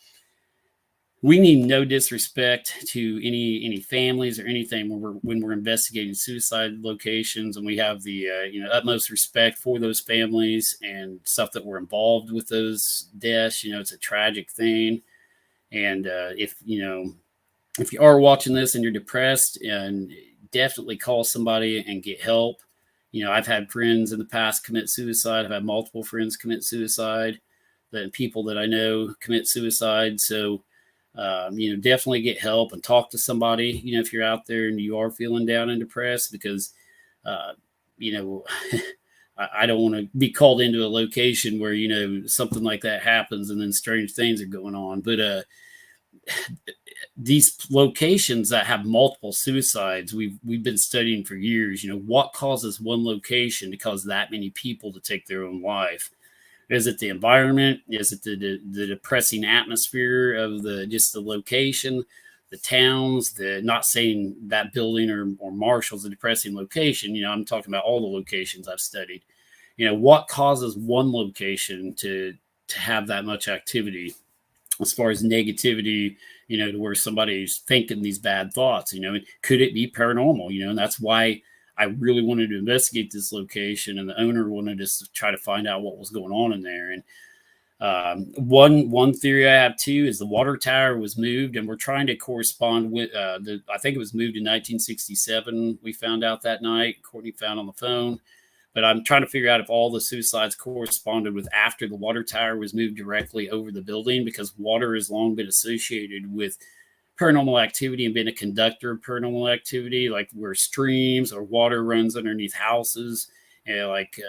we need no disrespect to any families or anything when we're investigating suicide locations, and we have the utmost respect for those families and stuff that were involved with those deaths. It's a tragic thing, and if you are watching this and you're depressed, and definitely call somebody and get help. I've had friends in the past commit suicide. I've had multiple friends commit suicide. The people that I know commit suicide. So, definitely get help and talk to somebody, if you're out there and you are feeling down and depressed, because, I don't want to be called into a location where, something like that happens and then strange things are going on. But, these locations that have multiple suicides, we've been studying for years. What causes one location to cause that many people to take their own life? Is it the environment? Is it the depressing atmosphere of the location, the towns? Not saying that building or Marshall's a depressing location. I'm talking about all the locations I've studied. What causes one location to have that much activity as far as negativity, to where somebody's thinking these bad thoughts? Could it be paranormal? And that's why I really wanted to investigate this location, and the owner wanted us to try to find out what was going on in there. And one theory I have too is the water tower was moved, and we're trying to correspond with I think it was moved in 1967. We found out that night. Courtney found on the phone. But I'm trying to figure out if all the suicides corresponded with after the water tower was moved directly over the building, because water has long been associated with paranormal activity and been a conductor of paranormal activity, like where streams or water runs underneath houses, and like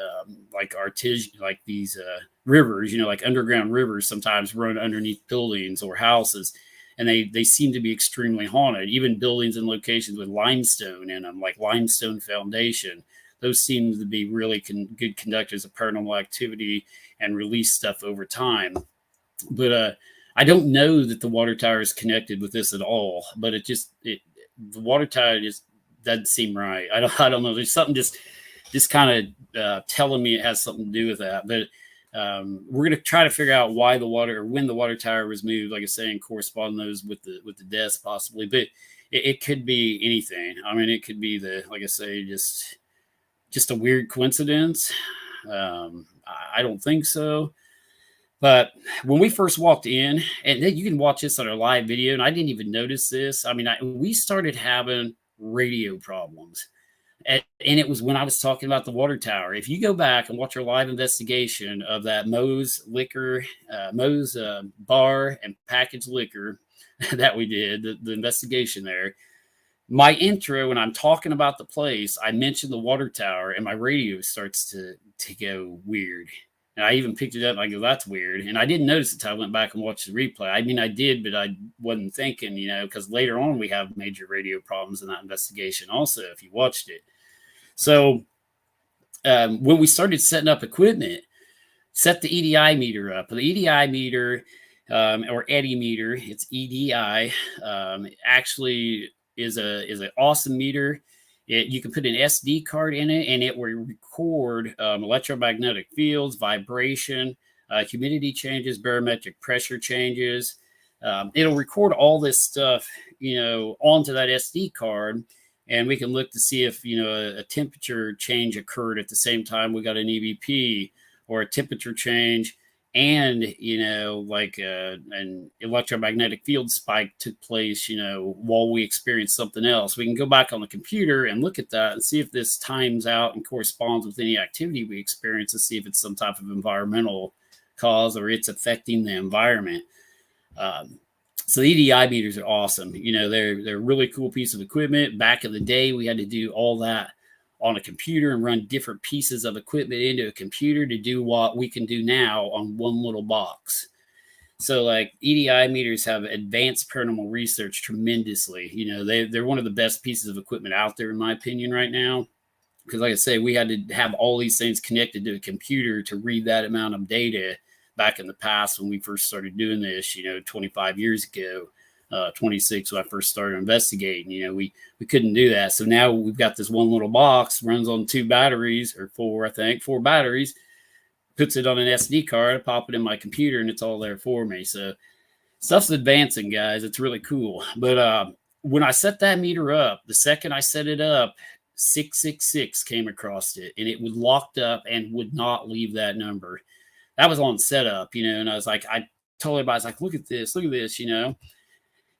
these rivers, like underground rivers sometimes run underneath buildings or houses, and they seem to be extremely haunted. Even buildings and locations with limestone in them, like limestone foundation, those seem to be really good conductors of paranormal activity and release stuff over time. But I don't know that the water tower is connected with this at all. But the water tower just doesn't seem right. I don't know. There's something just kind of telling me it has something to do with that. But we're going to try to figure out why when the water tower was moved, like I say, and correspond those with the deaths possibly. But it could be anything. I mean, it could be like I say, just a weird coincidence. I don't think so. But when we first walked in, and you can watch this on our live video, and I didn't even notice this. I mean, we started having radio problems. And it was when I was talking about the water tower. If you go back and watch our live investigation of that Moe's bar and packaged liquor that we did, the investigation there, my intro, when I'm talking about the place, I mentioned the water tower, and my radio starts to go weird. And I even picked it up and I go, that's weird. And I didn't notice it until I went back and watched the replay. I mean, I did, but I wasn't thinking, because later on we have major radio problems in that investigation also, if you watched it. So when we started setting up equipment, set the EDI meter up. The EDI meter, or EDI meter, it's EDI, actually is an awesome meter. You can put an SD card in it, and it will record electromagnetic fields, vibration, humidity changes, barometric pressure changes. It'll record all this stuff, onto that SD card, and we can look to see if, a temperature change occurred at the same time we got an EVP, or a temperature change, and, an electromagnetic field spike took place, while we experienced something else. We can go back on the computer and look at that and see if this times out and corresponds with any activity we experience, to see if it's some type of environmental cause or it's affecting the environment. So EDI meters are awesome. They're a really cool piece of equipment. Back in the day, we had to do all that on a computer and run different pieces of equipment into a computer to do what we can do now on one little box. So like EDI meters have advanced paranormal research tremendously. They're one of the best pieces of equipment out there, in my opinion, right now. Because like I say, we had to have all these things connected to a computer to read that amount of data back in the past when we first started doing this, 25 years ago, 26 when I first started investigating. We couldn't do that. So now we've got this one little box, runs on 2 batteries or 4, I think, 4 batteries, puts it on an SD card, I pop it in my computer, and it's all there for me. So stuff's advancing, guys. It's really cool. But when I set that meter up, the second I set it up, 666 came across it, and it was locked up and would not leave that number. That was on setup, and I was like, I told everybody, I was like, look at this. It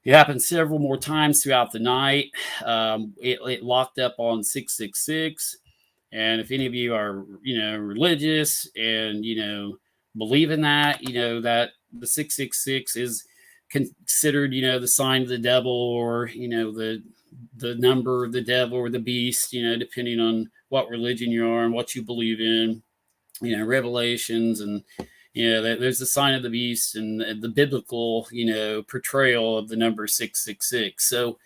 happened several more times throughout the night. It locked up on 666. And if any of you are, religious and, believe in that, that the 666 is considered, the sign of the devil, or, the number of the devil or the beast, depending on what religion you are and what you believe in, Revelations, and, there's the sign of the beast and the biblical, portrayal of the number 666. So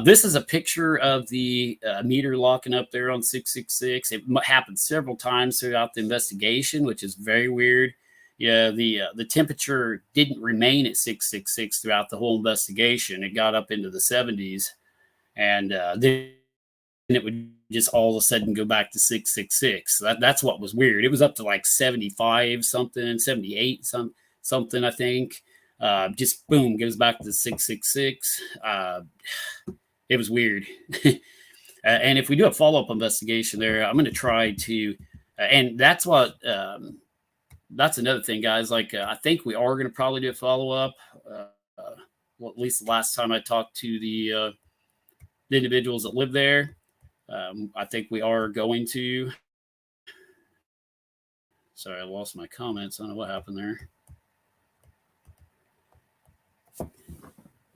this is a picture of the meter locking up there on 666. It happened several times throughout the investigation, which is very weird. The temperature didn't remain at 666 throughout the whole investigation. It got up into the 70s, and then it would just all of a sudden go back to 666. That's what was weird. It was up to like 75 something, 78 something, I think. Just boom, goes back to 666. It was weird. And if we do a follow-up investigation there, I'm going to try to, and that's another thing, guys. Like, I think we are going to probably do a follow-up. Well, at least the last time I talked to the individuals that live there, I think we are going to. Sorry, I lost my comments. I don't know what happened there.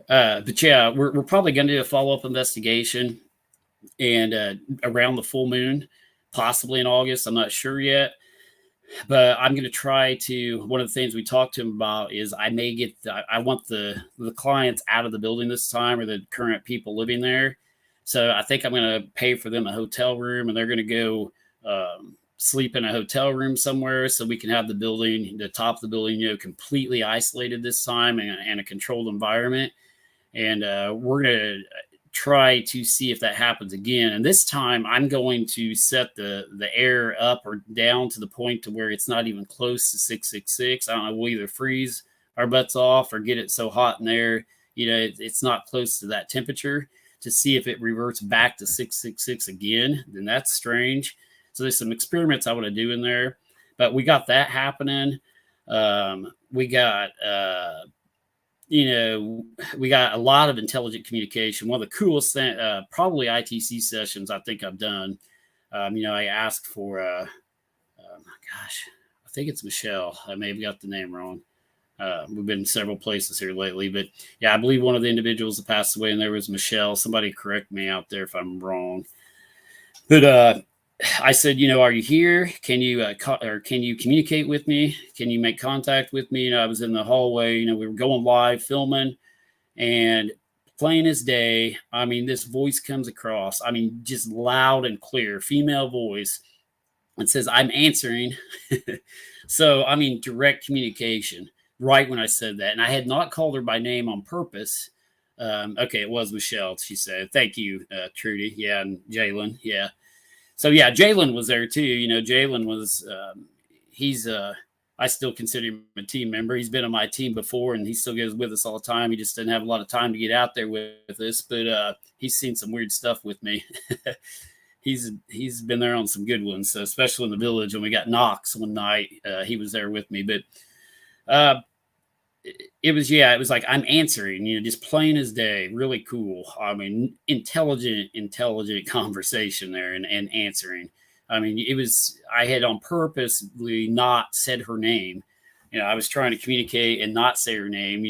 But yeah, we're probably going to do a follow-up investigation, and around the full moon, possibly in August. I'm not sure yet, but I'm going to try to. One of the things we talked to him about is I want the clients out of the building this time, or the current people living there. So I think I'm going to pay for them a hotel room, and they're going to go sleep in a hotel room somewhere, so we can have the top of the building, completely isolated this time, and a controlled environment. And we're going to try to see if that happens again. And this time I'm going to set the air up or down to the point to where it's not even close to 666. I don't know, we'll either freeze our butts off or get it so hot in there, it's not close to that temperature, to see if it reverts back to 666 again. Then that's strange. So there's some experiments I want to do in there, but we got that happening. We got, we got a lot of intelligent communication. One of the coolest thing, probably ITC sessions I think I've done. I asked for, I think it's Michelle. I may have got the name wrong. We've been in several places here lately, but yeah, I believe one of the individuals that passed away, and there was Michelle. Somebody correct me out there if I'm wrong. But I said, are you here? Can you can you communicate with me? Can you make contact with me? I was in the hallway. We were going live filming, and plain as day, I mean, this voice comes across. I mean, just loud and clear, female voice. It says, "I'm answering." So, I mean, direct communication. Right when I said that, and I had not called her by name on purpose. Okay, it was Michelle. She said, "Thank you, Trudy." Yeah, and Jalen. Yeah. So yeah, Jalen was there too. Jalen was, I still consider him a team member. He's been on my team before, and he still goes with us all the time. He just didn't have a lot of time to get out there with us, but he's seen some weird stuff with me. He's been there on some good ones, so especially in the village when we got Knox one night. He was there with me, but it was like, I'm answering, just plain as day, really cool. I mean, intelligent conversation there, and answering. I mean, I had on purposely not said her name. I was trying to communicate and not say her name,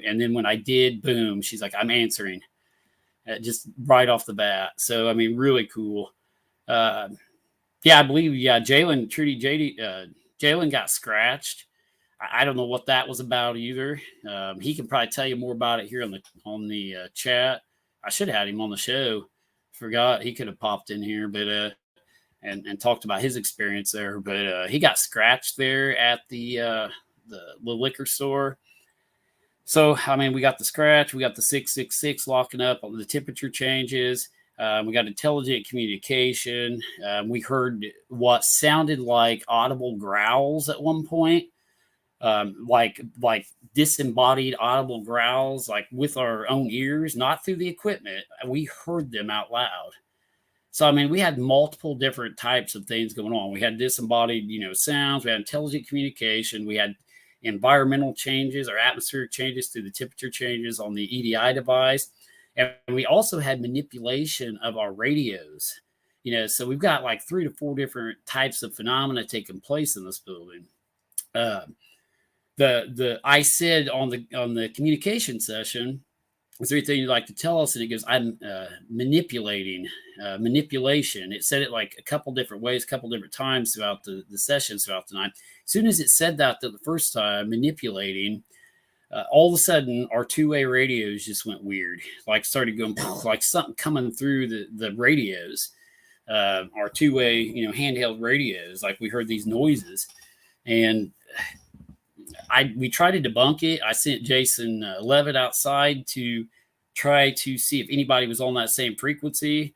and then when I did, boom, she's like, "I'm answering," just right off the bat. So, I mean, really cool. Yeah, I believe, Jalen, Trudy, Jalen got scratched. I don't know what that was about either. He can probably tell you more about it here on the chat. I should have had him on the show. Forgot he could have popped in here, but and talked about his experience there. But he got scratched there at the the liquor store. So, I mean, we got the scratch, we got the 666 locking up on the temperature changes. We got intelligent communication. We heard what sounded like audible growls at one point, like disembodied audible growls, like with our own ears, not through the equipment. We heard them out loud. So, I mean, we had multiple different types of things going on. We had disembodied, sounds. We had intelligent communication. We had environmental changes or atmospheric changes through the temperature changes on the EDI device. And we also had manipulation of our radios. So we've got like 3 to 4 different types of phenomena taking place in this building. I said on the communication session, is there anything you'd like to tell us? And it goes, I'm manipulation. It said it like a couple different ways, a couple different times throughout the sessions throughout the night. As soon as it said that the first time, manipulating, all of a sudden our two-way radios just went weird, like started going like something coming through the radios, our two-way, handheld radios. Like we heard these noises, and we tried to debunk it. I sent Jason Levitt outside to try to see if anybody was on that same frequency.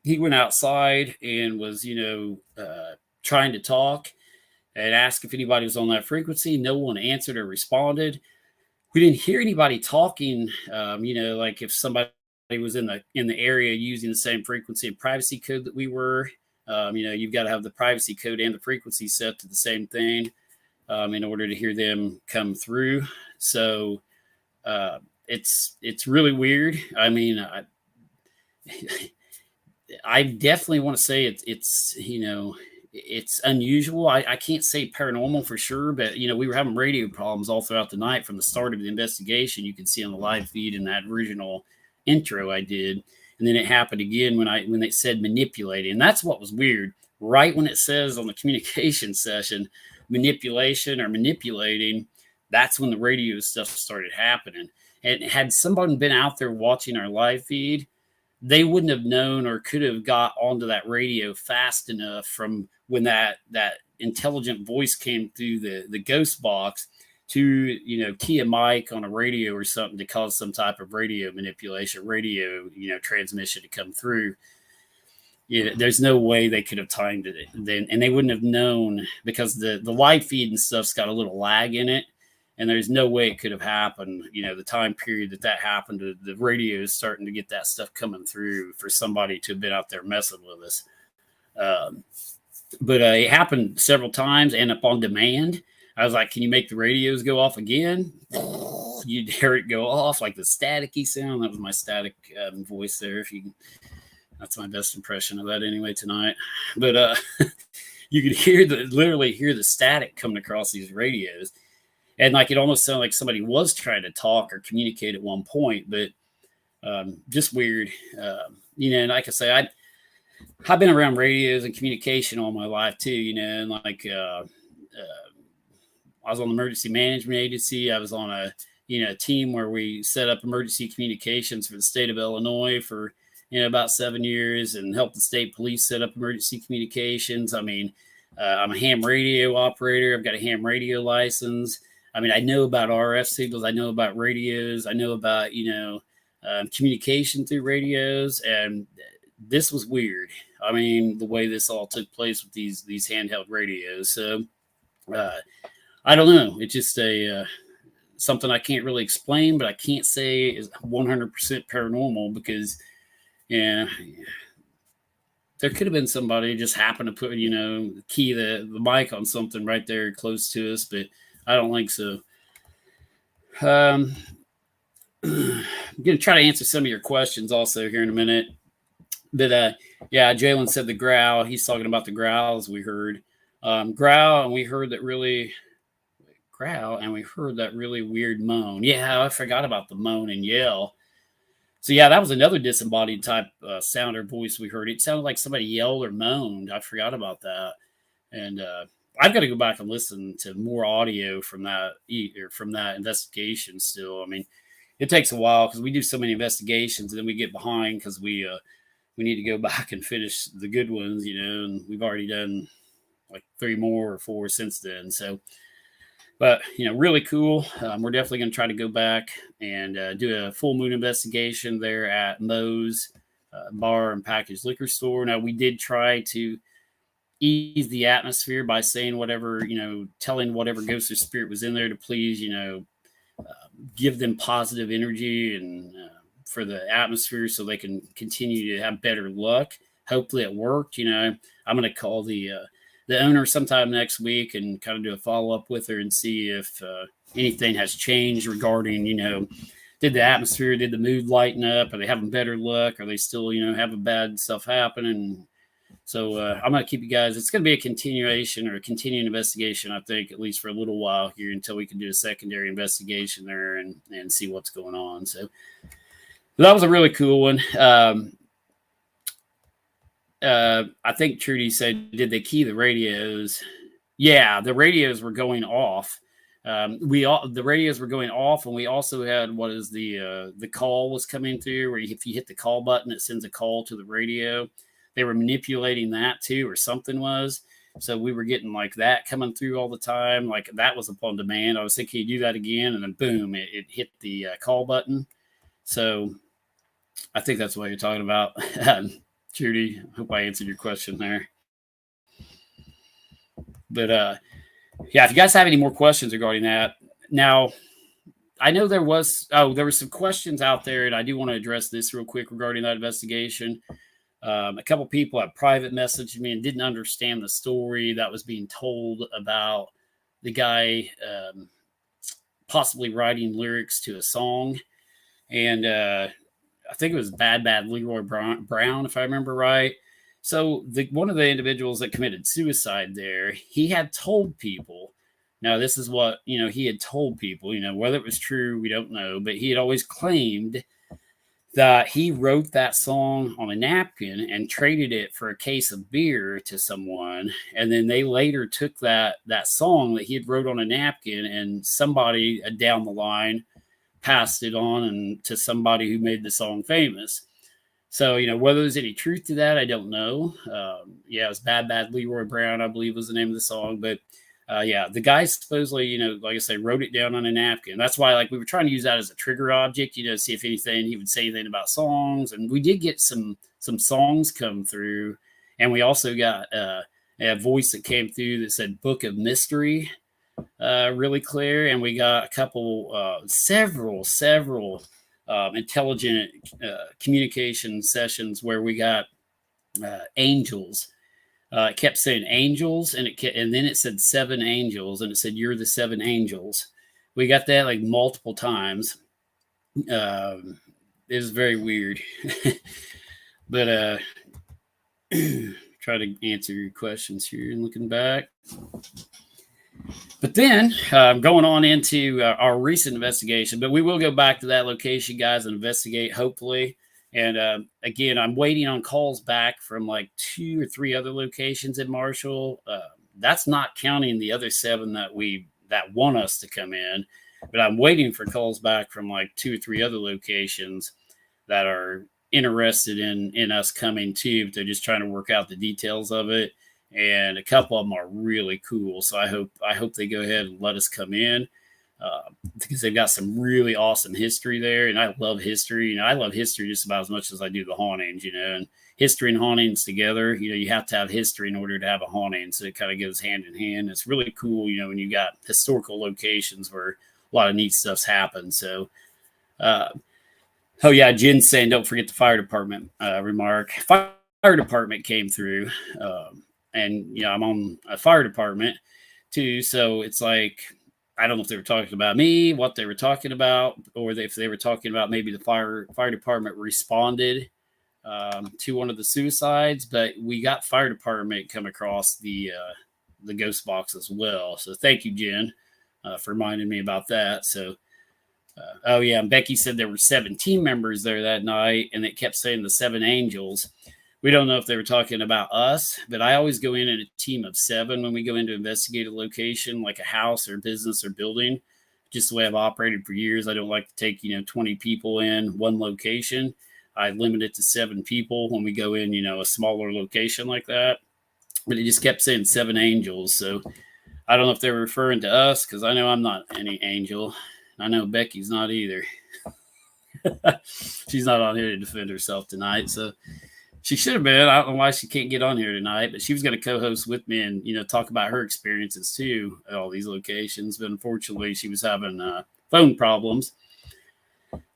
He went outside and was, trying to talk and ask if anybody was on that frequency. No one answered or responded. We didn't hear anybody talking, like if somebody was in the area using the same frequency and privacy code that we were. You've got to have the privacy code and the frequency set to the same thing in order to hear them come through. So it's really weird. I mean, I definitely want to say it's unusual. I can't say paranormal for sure, but we were having radio problems all throughout the night from the start of the investigation. You can see on the live feed in that original intro I did, and then it happened again when they said manipulating, and that's what was weird. Right when it says on the communication session manipulation or manipulating, that's when the radio stuff started happening. And had someone been out there watching our live feed, they wouldn't have known or could have got onto that radio fast enough from when that intelligent voice came through the ghost box to, key a mic on a radio or something to cause some type of radio manipulation, radio, transmission to come through. There's no way they could have timed it then, and they wouldn't have known because the live feed and stuff's got a little lag in it. And there's no way it could have happened, the time period that happened. The radio is starting to get that stuff coming through for somebody to have been out there messing with us. But it happened several times and upon demand. I was like, can you make the radios go off again? You'd hear it go off like the staticky sound. That was my static voice there. That's my best impression of that anyway tonight. But you could literally hear the static coming across these radios. And like it almost sounded like somebody was trying to talk or communicate at one point, but just weird. And like I say, I've been around radios and communication all my life too. And like I was on the emergency management agency. I was on a team where we set up emergency communications for the state of Illinois for about 7 years, and helped the state police set up emergency communications. I mean, I'm a ham radio operator. I've got a ham radio license. I mean, I know about RF signals. I know about radios. I know about, communication through radios. And this was weird. I mean, the way this all took place with these handheld radios. So I don't know. It's just something I can't really explain, but I can't say is 100% paranormal because, there could have been somebody just happened to put, key the mic on something right there close to us, but I don't think so. I'm going to try to answer some of your questions also here in a minute. But Jalen said the growl. He's talking about the growls we heard. Growl, and we heard that really weird moan. Yeah, I forgot about the moan and yell. So yeah, that was another disembodied type sound or voice we heard. It sounded like somebody yelled or moaned. I forgot about that. And I've got to go back and listen to more audio from that investigation still. I mean, it takes a while because we do so many investigations and then we get behind because we need to go back and finish the good ones, and we've already done like 3 more or 4 since then. So But, really cool. We're definitely going to try to go back and do a full moon investigation there at Moe's bar and packaged liquor store. Now, we did try to ease the atmosphere by saying whatever, telling whatever ghost or spirit was in there to please, give them positive energy and for the atmosphere so they can continue to have better luck. Hopefully it worked. I'm going to call the owner sometime next week and kind of do a follow up with her and see if anything has changed regarding, did the atmosphere, did the mood lighten up? Are they having better luck? Are they still, having bad stuff happening? So I'm going to keep you guys. It's going to be a continuation or a continuing investigation, I think, at least for a little while here until we can do a secondary investigation there and see what's going on. So that was a really cool one. I think Trudy said, did they key the radios? Yeah, the radios were going off. The radios were going off, and we also had what is the call was coming through, where if you hit the call button, it sends a call to the radio. They were manipulating that too, or something was. So we were getting like that coming through all the time. Like that was upon demand. I was thinking, you do that again, and then boom, it hit the call button. So I think that's what you're talking about. Judy, hope I answered your question there. But yeah, if you guys have any more questions regarding that. Now, I know there were some questions out there, and I do want to address this real quick regarding that investigation. A couple people have private messaged me and didn't understand the story that was being told about the guy possibly writing lyrics to a song. And I think it was Bad Leroy Brown, if I remember right. So one of the individuals that committed suicide there, he had told people. Now, this is what, he had told people, whether it was true, we don't know. But he had always claimed that he wrote that song on a napkin and traded it for a case of beer to someone. And then they later took that song that he had wrote on a napkin, and somebody down the line passed it on and to somebody who made the song famous. So, whether there's any truth to that, I don't know. Yeah, it was Bad Leroy Brown, I believe was the name of the song. But yeah, the guy supposedly, like I say, wrote it down on a napkin. That's why, we were trying to use that as a trigger object, see if anything, he would say anything about songs. And we did get some songs come through. And we also got a voice that came through that said Book of Mystery, really clear. And we got a couple, several intelligent communication sessions where we got angels. It kept saying angels, and then it said 7 angels, and it said, you're the 7 angels. We got that multiple times. It was very weird. But try to answer your questions here and looking back. But then going on into our recent investigation, but we will go back to that location, guys, and investigate, hopefully. And again, I'm waiting on calls back from 2 or 3 other locations in Marshall. That's not counting the other 7 that want us to come in. But I'm waiting for calls back from 2 or 3 other locations that are interested in us coming too. But they're just trying to work out the details of it. And a couple of them are really cool. So I hope they go ahead and let us come in. Because they've got some really awesome history there, and I love history. I love history just about as much as I do the hauntings, and history and hauntings together. You have to have history in order to have a haunting, so it kind of goes hand in hand. It's really cool, when you got historical locations where a lot of neat stuff's happened. So, oh yeah, Jen's saying don't forget the fire department remark. Fire department came through, and I'm on a fire department too, so it's I don't know if they were talking about me, what they were talking about, or if they were talking about maybe the fire department responded to one of the suicides. But we got fire department come across the ghost box as well. So thank you, Jen, for reminding me about that. So, oh yeah, and Becky said there were 17 members there that night, and it kept saying the 7 angels. We don't know if they were talking about us, but I always go in a team of 7 when we go in to investigate a location, like a house or business or building. Just the way I've operated for years. I don't like to take, 20 people in one location. I limit it to 7 people when we go in, a smaller location like that. But it just kept saying 7 angels. So I don't know if they're referring to us because I know I'm not any angel. I know Becky's not either. She's not on here to defend herself tonight, so she should have been. I don't know why she can't get on here tonight, but she was going to co-host with me and talk about her experiences too at all these locations. But unfortunately, she was having phone problems.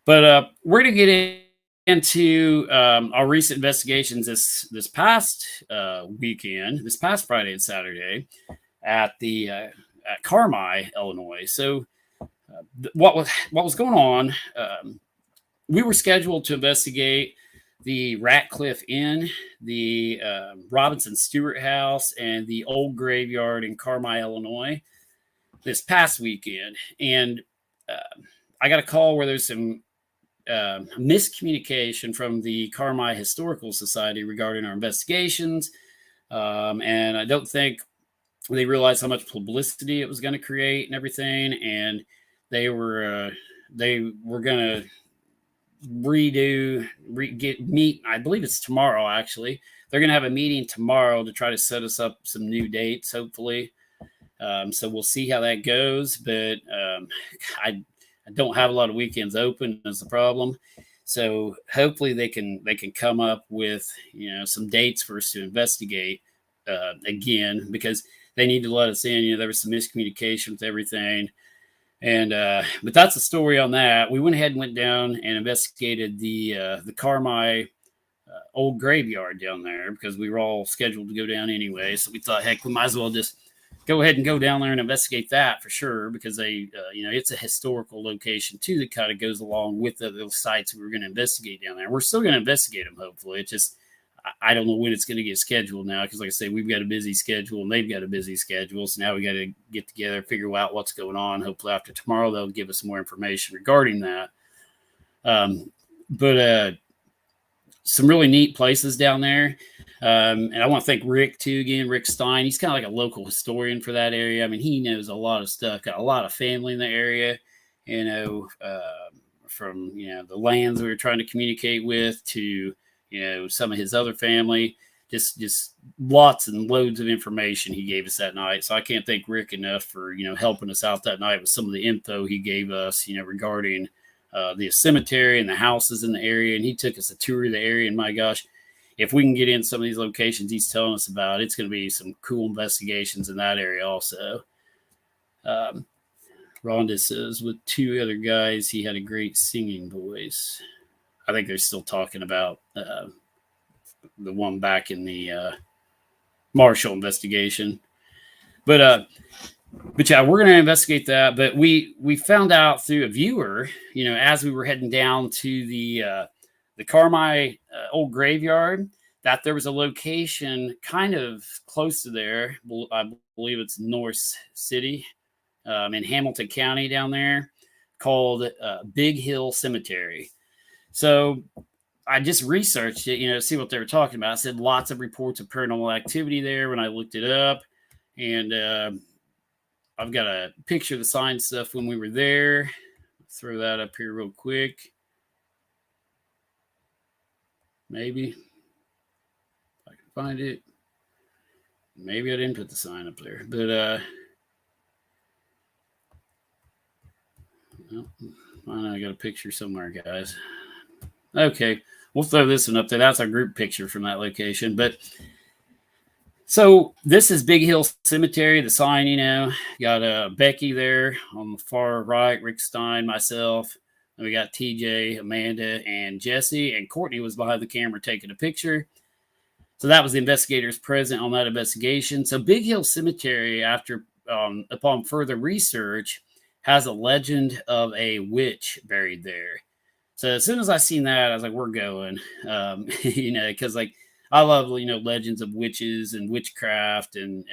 But we're going to get into our recent investigations this past weekend, this past Friday and Saturday at the at Carmi, Illinois. So what was going on? We were scheduled to investigate the Ratcliffe Inn, the Robinson Stewart House, and the Old Graveyard in Carmi, Illinois this past weekend. And I got a call where there's some miscommunication from the Carmi Historical Society regarding our investigations. And I don't think they realized how much publicity it was going to create and everything. And they were going to meet. I believe it's tomorrow. Actually, they're going to have a meeting tomorrow to try to set us up some new dates, hopefully. So we'll see how that goes. But I don't have a lot of weekends open is the problem. So hopefully they can come up with some dates for us to investigate again, because they need to let us in. There was some miscommunication with everything. And but that's the story on that. We went ahead and went down and investigated the Carmi old graveyard down there because we were all scheduled to go down anyway. So we thought, heck, we might as well just go ahead and go down there and investigate that for sure, because they, it's a historical location too that kind of goes along with the sites we were going to investigate down there. We're still going to investigate them, hopefully. It's just I don't know when it's going to get scheduled now because, like I say, we've got a busy schedule and they've got a busy schedule. So now we got to get together, figure out what's going on. Hopefully after tomorrow, they'll give us more information regarding that. But some really neat places down there. And I want to thank Rick too, again, Rick Stein. He's kind of like a local historian for that area. I mean, he knows a lot of stuff, got a lot of family in the area, from, the lands we were trying to communicate with to, some of his other family, just lots and loads of information he gave us that night. So I can't thank Rick enough for, helping us out that night with some of the info he gave us, regarding the cemetery and the houses in the area. And he took us a tour of the area. And my gosh, if we can get in some of these locations he's telling us about, it's going to be some cool investigations in that area also. Rhonda says, with two other guys, he had a great singing voice. I think they're still talking about the one back in the Marshall investigation. But yeah, we're going to investigate that. But we found out through a viewer, as we were heading down to the Carmi old graveyard, that there was a location kind of close to there. I believe it's North City in Hamilton County down there, called Big Hill Cemetery. So I just researched it, to see what they were talking about. I said lots of reports of paranormal activity there when I looked it up. And I've got a picture of the sign stuff when we were there. Let's throw that up here real quick. Maybe if I can find it. Maybe I didn't put the sign up there, but I got a picture somewhere, guys. Okay, we'll throw this one up there. That's our group picture from that location. But so this is Big Hill Cemetery. The sign, got Becky there on the far right, Rick Stein, myself. And we got TJ, Amanda, and Jesse. And Courtney was behind the camera taking a picture. So that was the investigators present on that investigation. So Big Hill Cemetery, upon further research, has a legend of a witch buried there. So as soon as I seen that, I was like, we're going, because I love, legends of witches and witchcraft and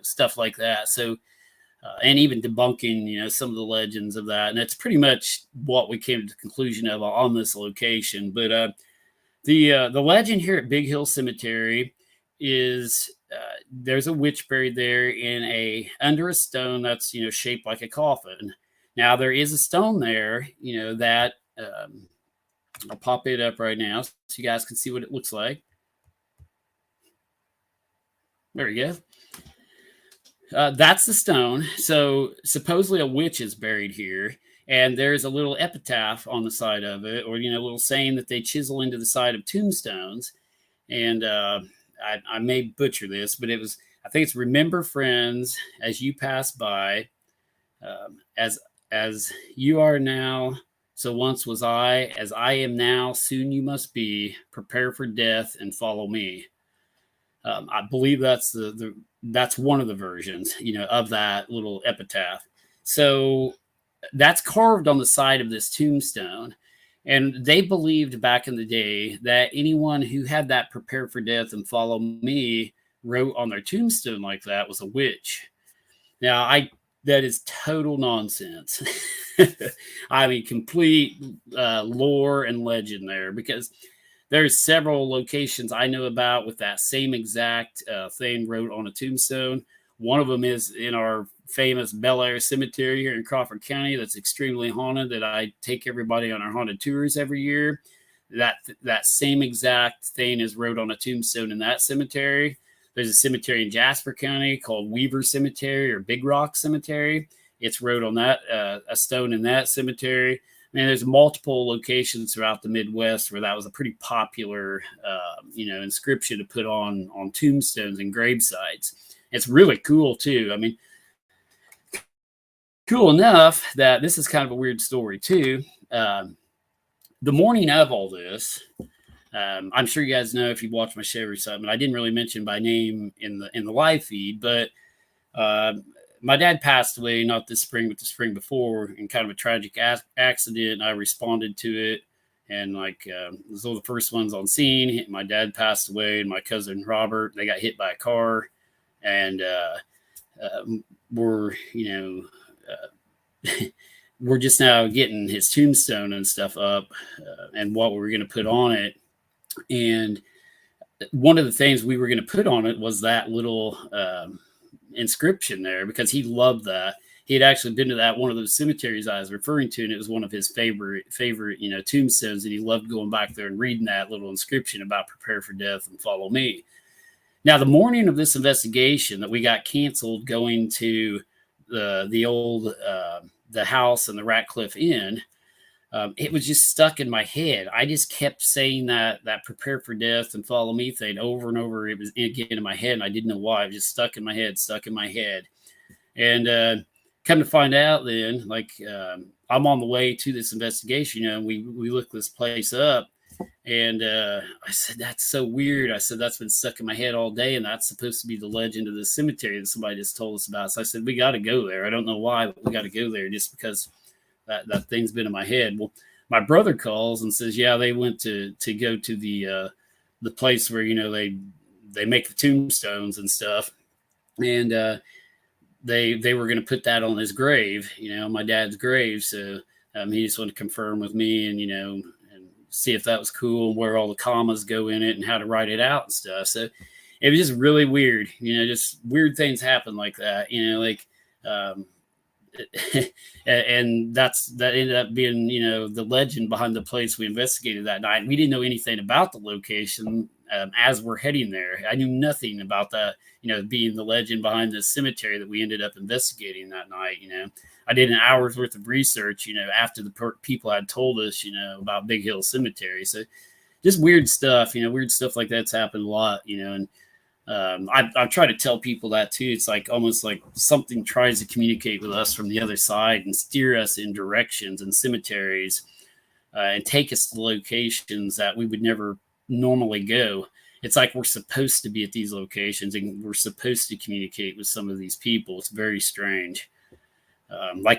stuff like that. So, and even debunking, some of the legends of that. And that's pretty much what we came to the conclusion of on this location. But the legend here at Big Hill Cemetery is there's a witch buried there under a stone that's, shaped like a coffin. Now there is a stone there, that I'll pop it up right now so you guys can see what it looks like. There we go. That's the stone. So supposedly a witch is buried here, and there's a little epitaph on the side of it, or a little saying that they chisel into the side of tombstones. And I may butcher this, but I think it's remember friends as you pass by, as you are now. So once was I, as I am now. Soon you must be. Prepare for death and follow me. I believe that's that's one of the versions, of that little epitaph. So that's carved on the side of this tombstone. And they believed back in the day that anyone who had that prepare for death and follow me wrote on their tombstone like that was a witch. Now, that is total nonsense. I mean, complete lore and legend there, because there's several locations I know about with that same exact thing wrote on a tombstone. One of them is in our famous Bel Air Cemetery here in Crawford County that's extremely haunted, that I take everybody on our haunted tours every year. That same exact thing is wrote on a tombstone in that cemetery. There's a cemetery in Jasper County called Weaver Cemetery or Big Rock Cemetery. It's wrote on that a stone in that cemetery. I mean, there's multiple locations throughout the Midwest where that was a pretty popular, inscription to put on tombstones and gravesites. It's really cool too. I mean, cool enough that this is kind of a weird story too. The morning of all this, I'm sure you guys know if you watch my show or something. I didn't really mention by name in the live feed, but my dad passed away not this spring, but the spring before, in kind of a tragic accident. I responded to it, and those were the first ones on scene. My dad passed away, and my cousin Robert, they got hit by a car, and we're we're just now getting his tombstone and stuff up, and what we were going to put on it. And one of the things we were going to put on it was that little inscription there, because he loved that. He had actually been to that one of those cemeteries I was referring to, and it was one of his favorite tombstones, and he loved going back there and reading that little inscription about prepare for death and follow me. Now, the morning of this investigation that we got canceled, going to the old the house and the Ratcliffe Inn, it was just stuck in my head. I just kept saying that prepare for death and follow me thing over and over. It was again in my head, and I didn't know why. It was just stuck in my head. And come to find out then, I'm on the way to this investigation, and we looked this place up, and I said, that's so weird. I said, that's been stuck in my head all day, and that's supposed to be the legend of the cemetery that somebody just told us about. So I said, we got to go there. I don't know why, but we got to go there just because that thing's been in my head. Well, my brother calls and says, yeah, they went to go to the place where, they make the tombstones and stuff. And they were going to put that on his grave, my dad's grave. So he just wanted to confirm with me and, and see if that was cool, and where all the commas go in it and how to write it out and stuff. So it was just really weird, just weird things happen like that, and that ended up being, the legend behind the place we investigated that night. We didn't know anything about the location as we're heading there. I knew nothing about that, being the legend behind the cemetery that we ended up investigating that night. I did an hour's worth of research, after the people had told us, about Big Hill Cemetery. So just weird stuff, weird stuff like that's happened a lot, and I try to tell people that too. It's almost like something tries to communicate with us from the other side and steer us in directions and cemeteries, and take us to locations that we would never normally go. It's like we're supposed to be at these locations, and we're supposed to communicate with some of these people. It's very strange.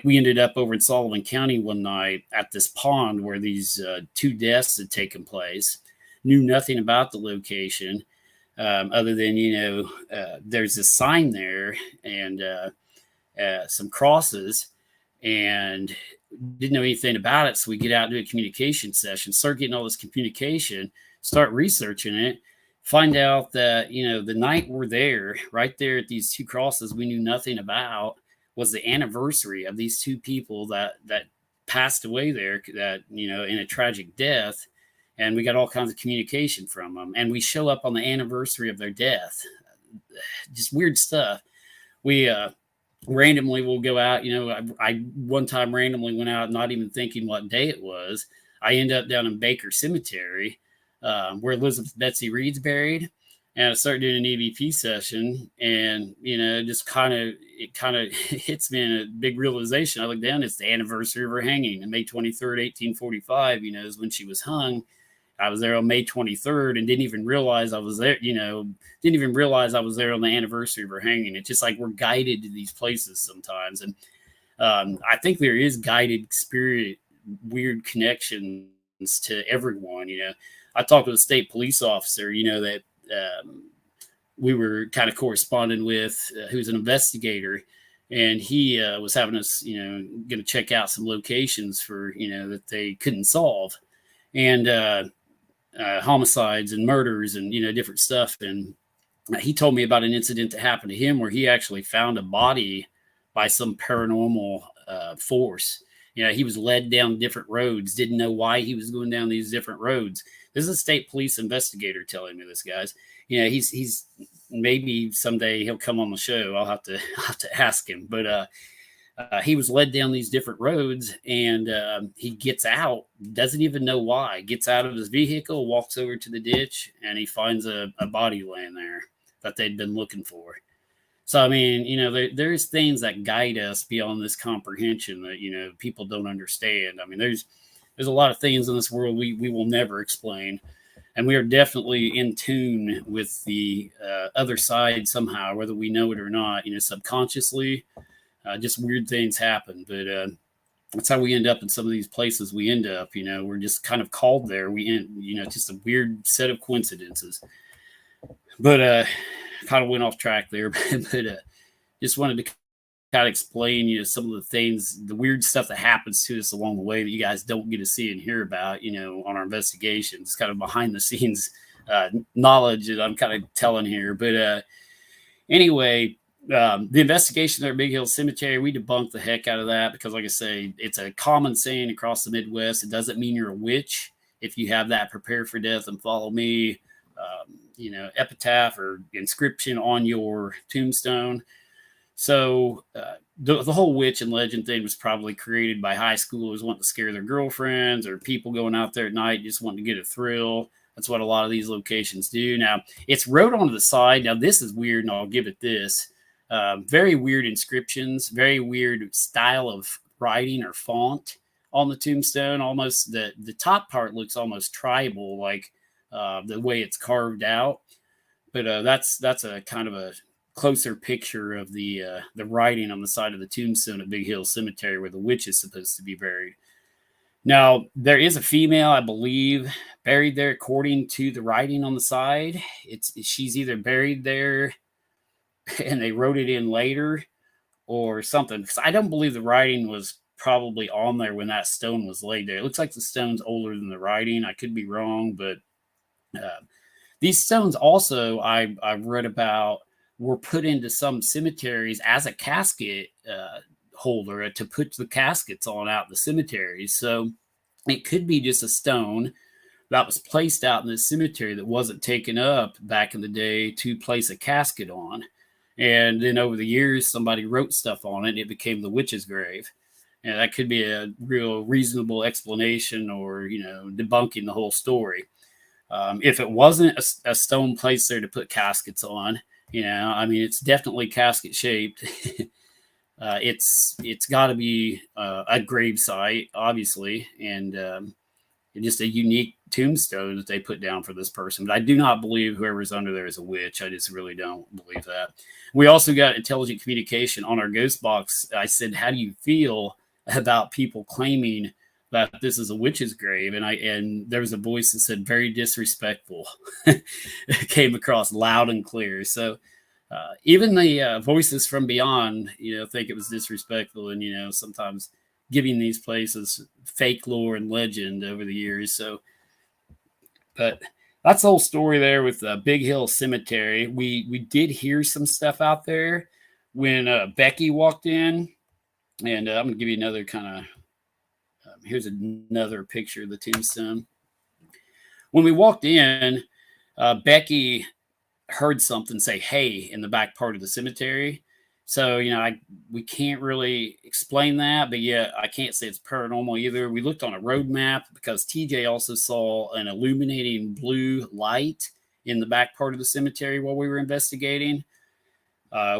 We ended up over in Sullivan County one night at this pond where these 2 deaths had taken place. Knew nothing about the location. Other than, there's a sign there and some crosses, and didn't know anything about it. So we get out and do a communication session, start getting all this communication, start researching it, find out that, the night we're there, right there at these 2 crosses we knew nothing about, was the anniversary of these 2 people that passed away there, that, in a tragic death. And we got all kinds of communication from them. And we show up on the anniversary of their death. Just weird stuff. we randomly will go out. I one time randomly went out, not even thinking what day it was. I end up down in Baker Cemetery, where Elizabeth Betsy Reed's buried, and I started doing an EVP session, and just it kind of hits me in a big realization. I look down; it's the anniversary of her hanging, May 23rd, 1845. Is when she was hung. I was there on May 23rd and didn't even realize I was there. Didn't even realize I was there on the anniversary of her hanging. It's just like we're guided to these places sometimes, and I think there is guided spirit, weird connections to everyone. I talked to a state police officer, that we were kind of corresponding with, who's an investigator, and he was having us, going to check out some locations for, that they couldn't solve, and homicides and murders and different stuff. And he told me about an incident that happened to him where he actually found a body by some paranormal force. He was led down different roads, didn't know why he was going down these different roads. This is a state police investigator telling me this, guys. He's maybe someday he'll come on the show. I'll have to ask him, but he was led down these different roads, and he gets out, doesn't even know why, gets out of his vehicle, walks over to the ditch, and he finds a body laying there that they'd been looking for. So, I mean, there's things that guide us beyond this comprehension that, people don't understand. I mean, there's a lot of things in this world we will never explain. And we are definitely in tune with the other side somehow, whether we know it or not, subconsciously. Just weird things happen, but that's how we end up in some of these places we end up. We're just kind of called there. We end, just a weird set of coincidences. But kind of went off track there, but just wanted to kind of explain, some of the things, the weird stuff that happens to us along the way that you guys don't get to see and hear about, on our investigations. It's kind of behind the scenes knowledge that I'm kind of telling here. But anyway, the investigation there at Big Hill Cemetery, we debunked the heck out of that because, like I say, it's a common saying across the Midwest. It doesn't mean you're a witch if you have that prepare for death and follow me, epitaph or inscription on your tombstone. So the whole witch and legend thing was probably created by high schoolers wanting to scare their girlfriends or people going out there at night just wanting to get a thrill. That's what a lot of these locations do. Now, it's wrote onto the side. Now, this is weird, and I'll give it this. Very weird inscriptions, very weird style of writing or font on the tombstone. Almost the top part looks almost tribal, like the way it's carved out. But that's a kind of a closer picture of the writing on the side of the tombstone at Big Hill Cemetery where the witch is supposed to be buried. Now, there is a female, I believe, buried there according to the writing on the side. She's either buried there and they wrote it in later or something, because I don't believe the writing was probably on there when that stone was laid there. It looks like the stone's older than the writing. I could be wrong, but these stones also I've read about were put into some cemeteries as a casket holder to put the caskets on out in the cemeteries. So it could be just a stone that was placed out in the cemetery that wasn't taken up back in the day to place a casket on. And then over the years, somebody wrote stuff on it and it became the witch's grave. And that could be a real reasonable explanation or, debunking the whole story. If it wasn't a stone placed there to put caskets on, it's definitely casket shaped. It's got to be a grave site, obviously, and just a unique tombstone that they put down for this person. But I do not believe whoever's under there is a witch. I just really don't believe that. We also got intelligent communication on our ghost box. I said, how do you feel about people claiming that this is a witch's grave? And there was a voice that said, very disrespectful. It came across loud and clear. So even the voices from beyond, think it was disrespectful and, sometimes giving these places fake lore and legend over the years. So, but that's the whole story there with Big Hill Cemetery. We did hear some stuff out there when Becky walked in, and I'm going to give you another kind of, here's another picture of the tombstone. When we walked in, Becky heard something say, hey, in the back part of the cemetery. So, we can't really explain that, but yeah, I can't say it's paranormal either. We looked on a road map because TJ also saw an illuminating blue light in the back part of the cemetery while we were investigating.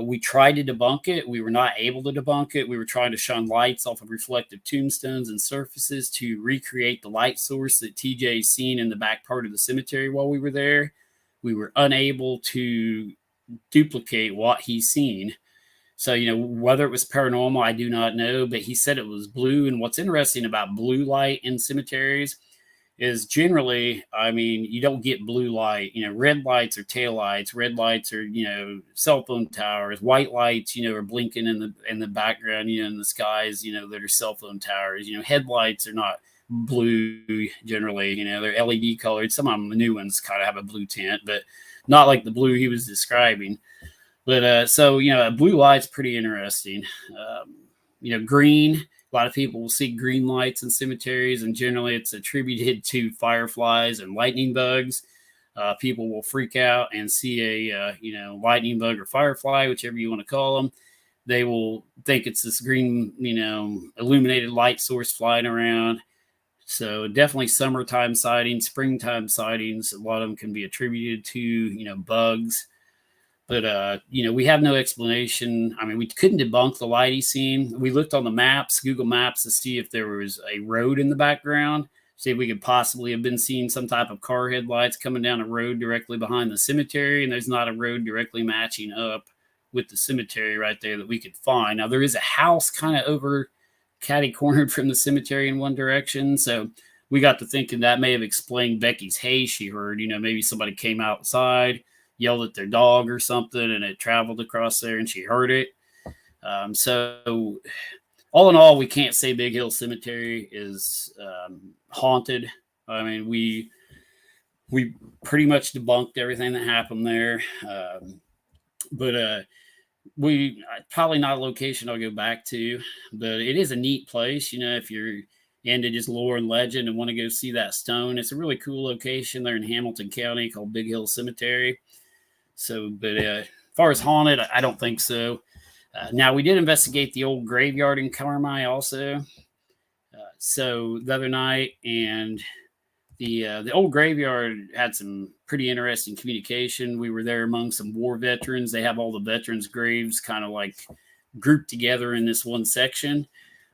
We tried to debunk it. We were not able to debunk it. We were trying to shine lights off of reflective tombstones and surfaces to recreate the light source that TJ seen in the back part of the cemetery while we were there. We were unable to duplicate what he's seen. So, whether it was paranormal, I do not know, but he said it was blue. And what's interesting about blue light in cemeteries is generally, you don't get blue light. Red lights are tail lights. Red lights are, cell phone towers. White lights, are blinking in the background, in the skies, that are cell phone towers. Headlights are not blue generally. They're LED colored. Some of them, the new ones, kind of have a blue tint, but not like the blue he was describing. But so, a blue light's pretty interesting. Green, a lot of people will see green lights in cemeteries, and generally it's attributed to fireflies and lightning bugs. People will freak out and see a, lightning bug or firefly, whichever you want to call them. They will think it's this green, illuminated light source flying around. So definitely summertime sightings, springtime sightings. A lot of them can be attributed to, bugs. But, we have no explanation. We couldn't debunk the lighty scene. We looked on the maps, Google Maps, to see if there was a road in the background, see if we could possibly have been seeing some type of car headlights coming down a road directly behind the cemetery. And there's not a road directly matching up with the cemetery right there that we could find. Now, there is a house kind of over catty-cornered from the cemetery in one direction. So we got to thinking that may have explained Becky's hay she heard. Maybe somebody came outside, yelled at their dog or something, and it traveled across there and she heard it. So all in all, we can't say Big Hill Cemetery is haunted. We pretty much debunked everything that happened there. But we probably not a location I'll go back to, but it is a neat place. If you're into just lore and legend and want to go see that stone, it's a really cool location there in Hamilton County called Big Hill Cemetery. So, but as far as haunted, I don't think so. Now, we did investigate the old graveyard in Carmi also. So the other night, and the old graveyard had some pretty interesting communication. We were there among some war veterans. They have all the veterans' graves kind of like grouped together in this one section.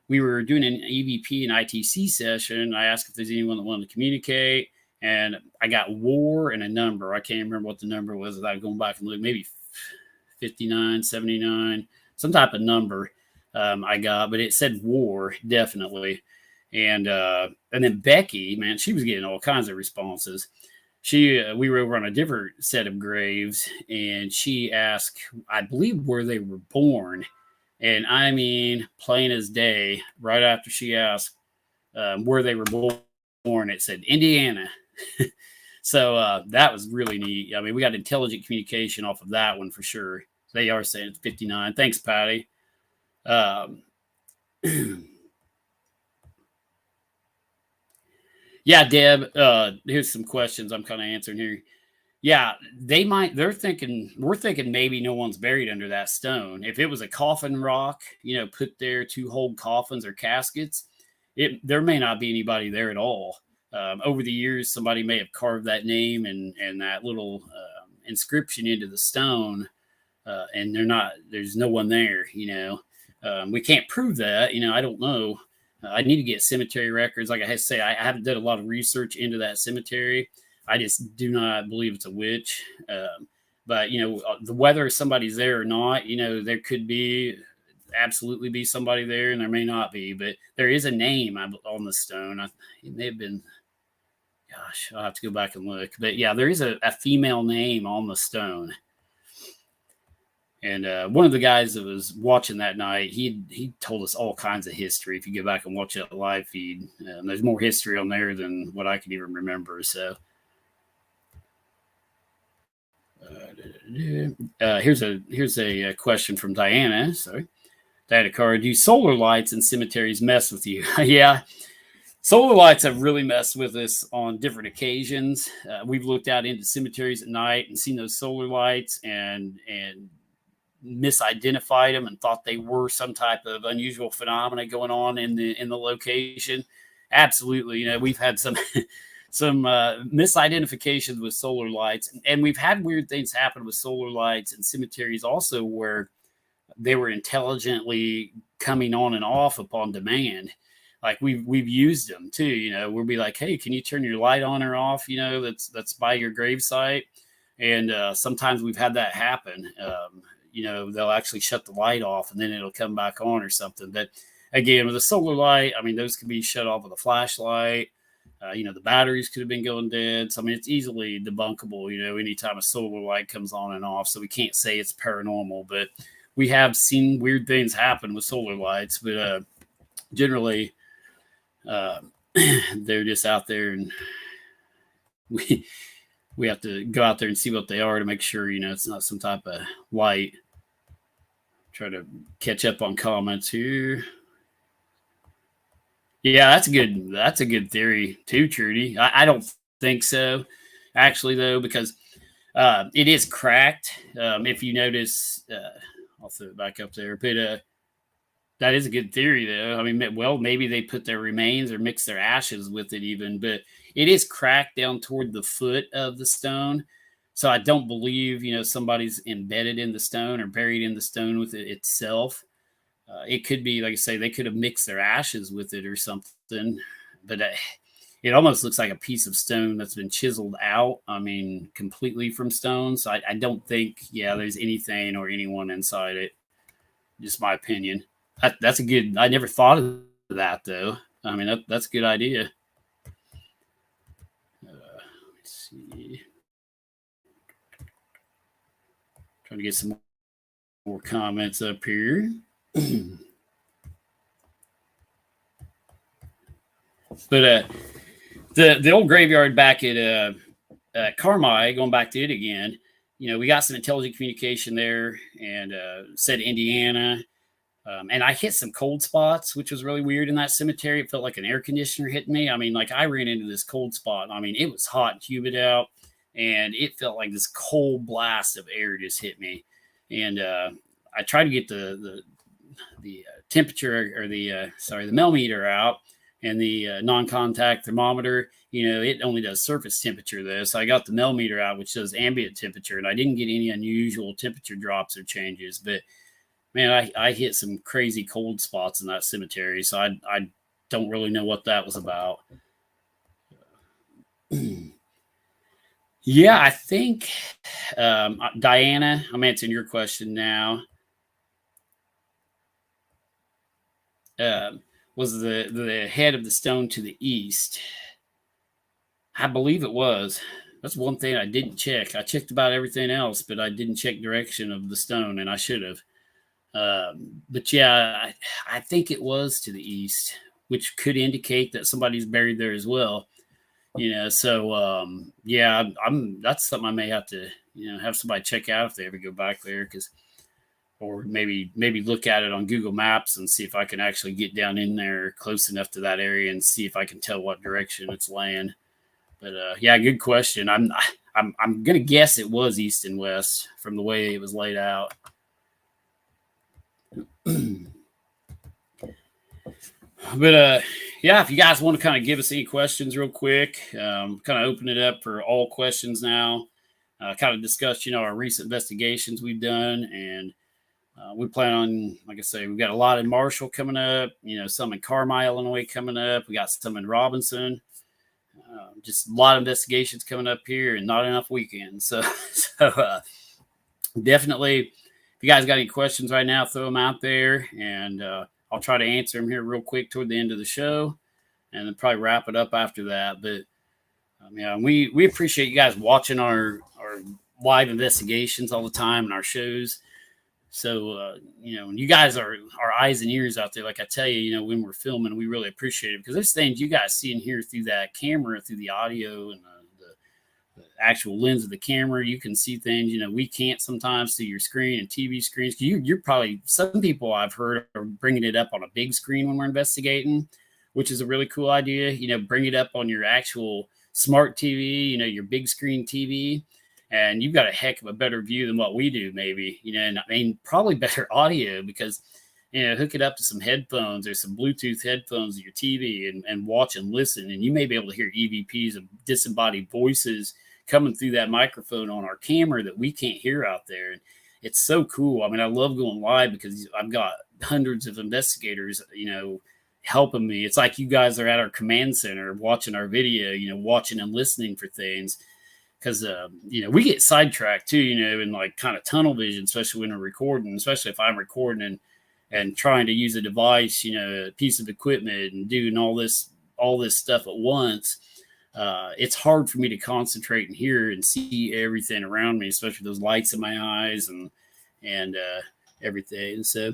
We were doing an EVP and ITC session. I asked if there's anyone that wanted to communicate. And I got war and a number. I can't remember what the number was without going back and look. Maybe 59, 79, some type of number I got. But it said war, definitely. And then Becky, man, she was getting all kinds of responses. We were over on a different set of graves. And she asked, I believe, where they were born. And plain as day, right after she asked where they were born, it said Indiana. So that was really neat. We got intelligent communication off of that one for sure. They are saying it's 59. Thanks, Patty. Yeah, Deb, here's some questions I'm kind of answering here. Yeah, we're thinking maybe no one's buried under that stone. If it was a coffin rock, put there to hold coffins or caskets, there may not be anybody there at all. Over the years, somebody may have carved that name and that little inscription into the stone, and there's no one there, we can't prove that, I don't know. I need to get cemetery records. Like I say, I haven't done a lot of research into that cemetery. I just do not believe it's a witch. But, whether somebody's there or not, there could absolutely be somebody there, and there may not be. But there is a name on the stone. It may have been, gosh, I'll have to go back and look. But, yeah, there is a female name on the stone. And one of the guys that was watching that night, he told us all kinds of history. If you go back and watch that live feed, there's more history on there than what I can even remember. So here's a question from Diana. Sorry, Diana Carr. Do solar lights in cemeteries mess with you? Yeah, solar lights have really messed with us on different occasions. We've looked out into cemeteries at night and seen those solar lights, and misidentified them and thought they were some type of unusual phenomena going on in the location. Absolutely. We've had some misidentifications with solar lights, and we've had weird things happen with solar lights and cemeteries also, where they were intelligently coming on and off upon demand. Like we've used them too. We'll be like, hey, can you turn your light on or off? That's by your gravesite. And sometimes we've had that happen. They'll actually shut the light off and then it'll come back on or something. But again, with a solar light, I mean, those can be shut off with a flashlight. The batteries could have been going dead. So, I mean, it's easily debunkable, anytime a solar light comes on and off. So we can't say it's paranormal, but we have seen weird things happen with solar lights. But generally, they're just out there, and we have to go out there and see what they are to make sure, it's not some type of light. Try to catch up on comments here. Yeah, that's a good theory too, Trudy. I don't think so, actually, though, because it is cracked. If you notice, I'll throw it back up there, but that is a good theory, though. I mean, well, maybe they put their remains or mix their ashes with it even, but it is cracked down toward the foot of the stone. So I don't believe, somebody's embedded in the stone or buried in the stone with it itself. It could be, like I say, they could have mixed their ashes with it or something, but it almost looks like a piece of stone that's been chiseled out. I mean, completely from stone. So I don't think, there's anything or anyone inside it. Just my opinion. That's a good, I never thought of that, though. I mean, that's a good idea. Let's see. Trying to get some more comments up here. But the old graveyard back at Carmi, going back to it again, we got some intelligent communication there, and said Indiana. And I hit some cold spots, which was really weird in that cemetery. It felt like an air conditioner hitting me. I mean, like I ran into this cold spot. I mean, it was hot and humid out, and it felt like this cold blast of air just hit me. And I tried to get the temperature, or the millimeter out, and the non-contact thermometer. It only does surface temperature, though. So I got the millimeter out, which does ambient temperature, and I didn't get any unusual temperature drops or changes. But man, I hit some crazy cold spots in that cemetery, so I don't really know what that was about. Yeah, I think, Diana, I'm answering your question now. Was the head of the stone to the east? I believe it was. That's one thing I didn't check. I checked about everything else, but I didn't check direction of the stone, and I should have. But yeah, I think it was to the east, which could indicate that somebody's buried there as well. So yeah, that's something I may have to, have somebody check out if they ever go back there, or maybe look at it on Google Maps and see if I can actually get down in there close enough to that area and see if I can tell what direction it's laying. But yeah, good question. I'm gonna guess it was east and west from the way it was laid out. But yeah, if you guys want to kind of give us any questions real quick, kind of open it up for all questions now. Kind of discuss, our recent investigations we've done, and we plan on, like I say, we've got a lot in Marshall coming up, some in Carmi, Illinois coming up. We got some in Robinson. Just a lot of investigations coming up here, and not enough weekends. So definitely, if you guys got any questions right now, throw them out there, and I'll try to answer them here real quick toward the end of the show, and then probably wrap it up after that. But we appreciate you guys watching our live investigations all the time and our shows. So, you guys are our eyes and ears out there. Like I tell you, when we're filming, we really appreciate it, because there's things you guys see and hear through that camera, through the audio and the actual lens of the camera. You can see things, we can't sometimes through your screen and TV screens. You're probably, some people I've heard are bringing it up on a big screen when we're investigating, which is a really cool idea. Bring it up on your actual smart TV, your big screen TV. and you've got a heck of a better view than what we do, maybe, and I mean, probably better audio because, hook it up to some headphones or some Bluetooth headphones of your TV and watch and listen. And you may be able to hear EVPs of disembodied voices coming through that microphone on our camera that we can't hear out there. And it's so cool. I mean, I love going live because I've got hundreds of investigators, helping me. It's like you guys are at our command center watching our video, watching and listening for things. Because, we get sidetracked too, and like kind of tunnel vision, especially when we're recording, especially if I'm recording and trying to use a device, a piece of equipment and doing all this stuff at once. It's hard for me to concentrate and hear and see everything around me, especially those lights in my eyes and everything. So,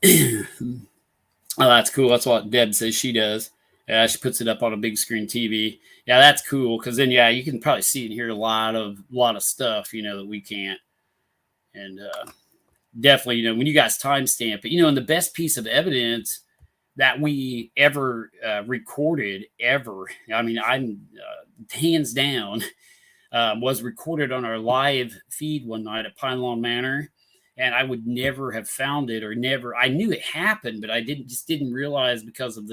oh, that's cool. That's what Deb says she does. She puts it up on a big screen TV. Yeah, that's cool because then, you can probably see and hear a lot of stuff, that we can't. And definitely, when you guys timestamp it, and the best piece of evidence that we ever recorded ever, I mean, I'm hands down, was recorded on our live feed one night at Pine Lawn Manor. And I would never have found it I knew it happened, but I didn't realize because of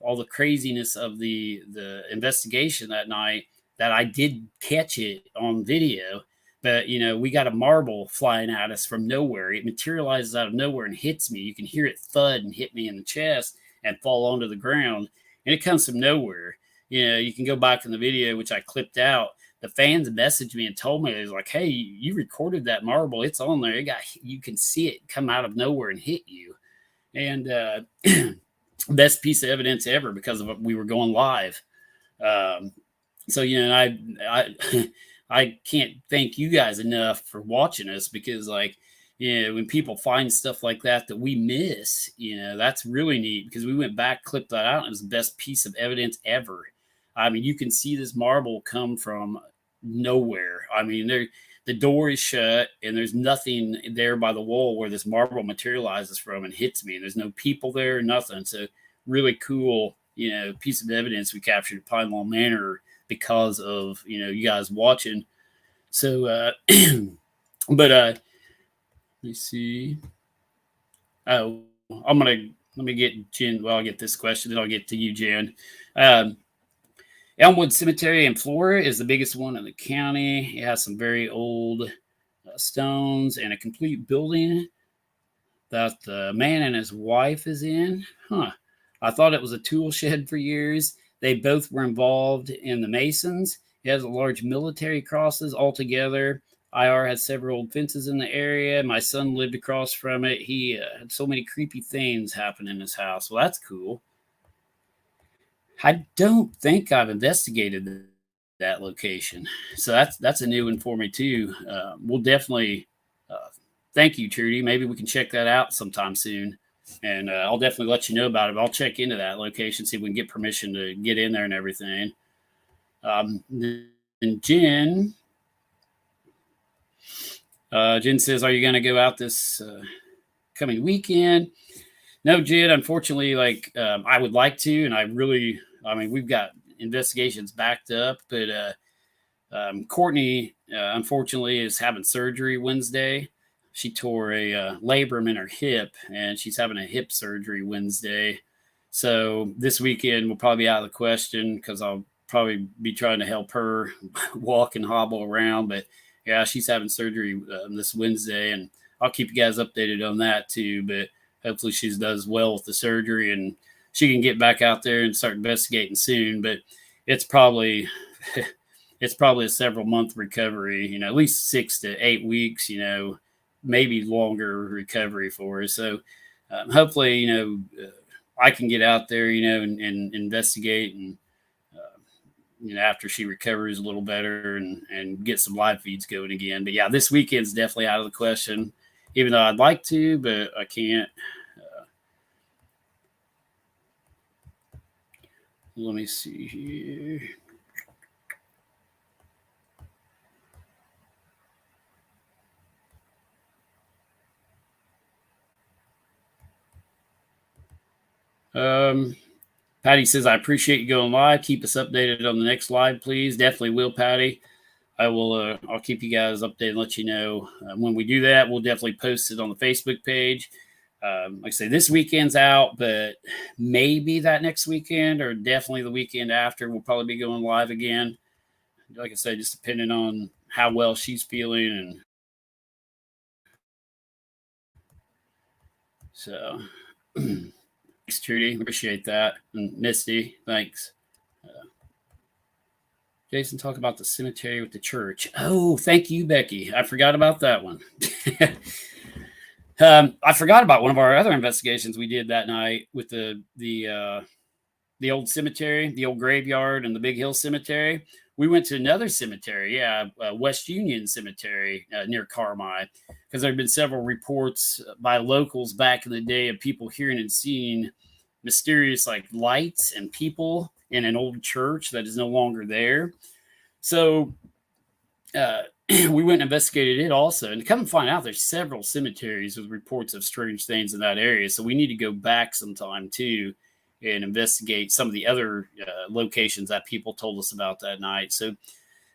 all the craziness of the investigation that night that I did catch it on video. But, we got a marble flying at us from nowhere. It materializes out of nowhere and hits me. You can hear it thud and hit me in the chest and fall onto the ground. And it comes from nowhere. You can go back in the video, which I clipped out. The fans messaged me and told me, it was like, hey, you recorded that marble. It's on there. You can see it come out of nowhere and hit you. And best piece of evidence ever because of we were going live. So, I can't thank you guys enough for watching us because, when people find stuff like that we miss, that's really neat because we went back, clipped that out, and it was the best piece of evidence ever. I mean, you can see this marble come from nowhere. I mean, the door is shut and there's nothing there by the wall where this marble materializes from and hits me. And there's no people there, nothing. So really cool, piece of evidence we captured at Pine Lawn Manor because of, you guys watching. So, but let me see. Oh, let me get Jen. Well, I'll get this question, then I'll get to you, Jen. Elmwood Cemetery in Florida is the biggest one in the county. It has some very old stones and a complete building that the man and his wife is in. I thought it was a tool shed for years. They both were involved in the Masons. It has a large military crosses altogether. IR has several old fences in the area. My son lived across from it. He had so many creepy things happen in his house. Well, that's cool. I don't think I've investigated that location. So that's a new one for me too. We'll definitely thank you, Trudy. Maybe we can check that out sometime soon. And I'll definitely let you know about it. I'll check into that location, see if we can get permission to get in there and everything. And Jen says, are you going to go out this coming weekend? No, Jen, unfortunately, I would like to, and we've got investigations backed up, but Courtney, unfortunately, is having surgery Wednesday. She tore a labrum in her hip, and she's having a hip surgery Wednesday. So this weekend will probably be out of the question because I'll probably be trying to help her walk and hobble around. But yeah, she's having surgery this Wednesday, and I'll keep you guys updated on that too. But hopefully she does well with the surgery and she can get back out there and start investigating soon. But it's probably a several month recovery, at least 6 to 8 weeks, maybe longer recovery for her. So hopefully, I can get out there, and investigate and, after she recovers a little better and get some live feeds going again. But yeah, this weekend's definitely out of the question, even though I'd like to, but I can't. Let me see here. Patty says, I appreciate you going live. Keep us updated on the next live, please. Definitely will, Patty. I will. I'll keep you guys updated and let you know when we do that. We'll definitely post it on the Facebook page. Like I say, this weekend's out, but maybe that next weekend or definitely the weekend after, we'll probably be going live again. Like I said, just depending on how well she's feeling, and so. Thanks, Trudy. Appreciate that. And Misty, thanks. Jason, talk about the cemetery with the church. Oh, thank you, Becky. I forgot about that one. I forgot about one of our other investigations we did that night with the old cemetery, the old graveyard, and the Big Hill Cemetery. We went to another cemetery, West Union Cemetery near Carmi, because there had been several reports by locals back in the day of people hearing and seeing mysterious like lights and people in an old church that is no longer there. So we went and investigated it also, and to come and find out, there's several cemeteries with reports of strange things in that area. So we need to go back sometime too and investigate some of the other locations that people told us about that night. So,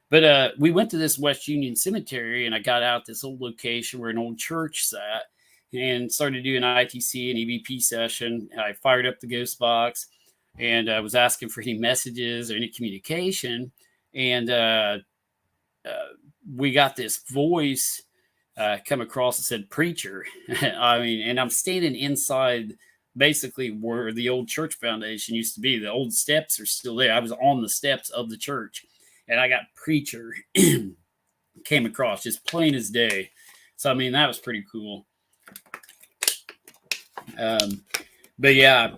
but we went to this West Union Cemetery, and I got out this old location where an old church sat, and started doing an ITC and EVP session. I fired up the ghost box, and I was asking for any messages or any communication, and we got this voice come across and said preacher. I mean, and I'm standing inside basically where the old church foundation used to be. The old steps are still there. I was on the steps of the church, and I got preacher came across just plain as day. So I mean, that was pretty cool. But yeah,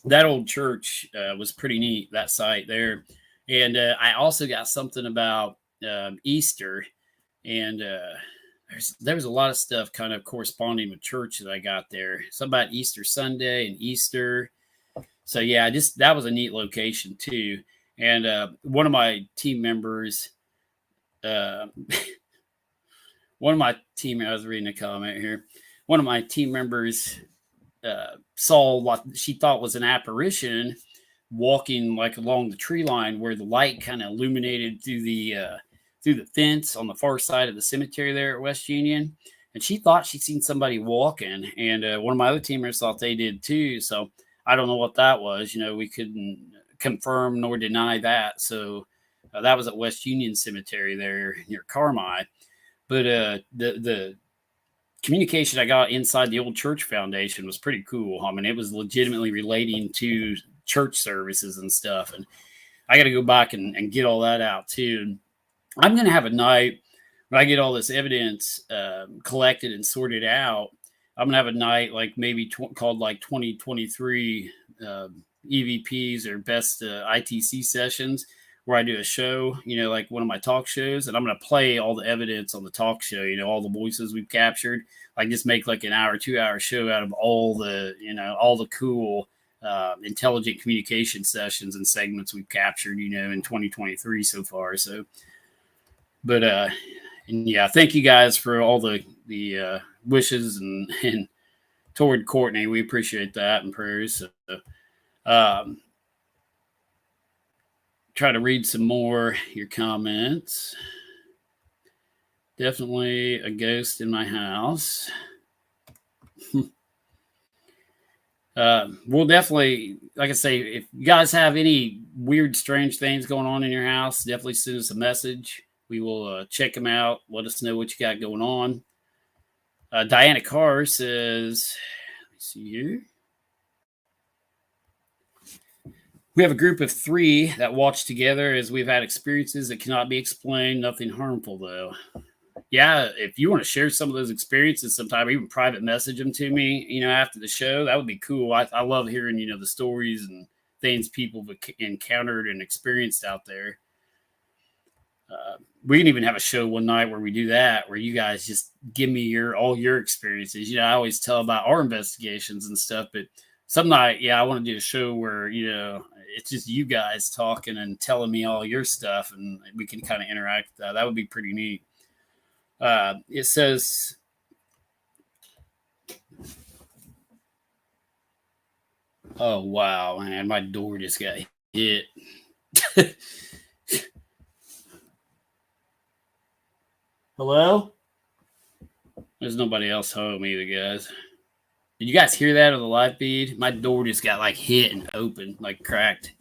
that old church was pretty neat, that site there. And I also got something about Easter, and there was a lot of stuff kind of corresponding with church that I got there. Something about Easter Sunday and Easter. So yeah, just that was a neat location too. And one of my team members, I was reading a comment here. One of my team members saw what she thought was an apparition walking like along the tree line where the light kind of illuminated through the fence on the far side of the cemetery there at West Union. And she thought she'd seen somebody walking, and one of my other teammates thought they did too. So I don't know what that was. You know, we couldn't confirm nor deny that. So that was at West Union Cemetery there near Carmi. But the communication I got inside the old church foundation was pretty cool. I mean, it was legitimately relating to church services and stuff. And I got to go back and get all that out too. I'm going to have a night when I get all this evidence collected and sorted out. I'm going to have a night like maybe called like 2023 EVPs or best ITC sessions, where I do a show, you know, like one of my talk shows, and I'm going to play all the evidence on the talk show, you know, all the voices we've captured. Like just make like an hour, 2 hour show out of all the, you know, all the cool intelligent communication sessions and segments we've captured, you know, in 2023 so far. So, but and yeah, thank you guys for all the wishes and toward Courtney. We appreciate that, and prayers. So, try to read some more your comments. Definitely a ghost in my house. We'll definitely, like I say, if you guys have any weird, strange things going on in your house, definitely send us a message. We will check them out. Let us know what you got going on. Diana Carr says, let me see here. We have a group of 3 that watch together as we've had experiences that cannot be explained. Nothing harmful, though. Yeah, if you want to share some of those experiences sometime, even private message them to me, you know, after the show, that would be cool. I love hearing, you know, the stories and things people have encountered and experienced out there. We can even have a show one night where we do that, where you guys just give me all your experiences. You know, I always tell about our investigations and stuff, but some night, yeah, I want to do a show where, you know, it's just you guys talking and telling me all your stuff, and we can kind of interact with that. That would be pretty neat. It says, oh, wow, man, my door just got hit. Hello? There's nobody else home either, guys. Did you guys hear that on the live feed? My door just got like hit and open, like cracked.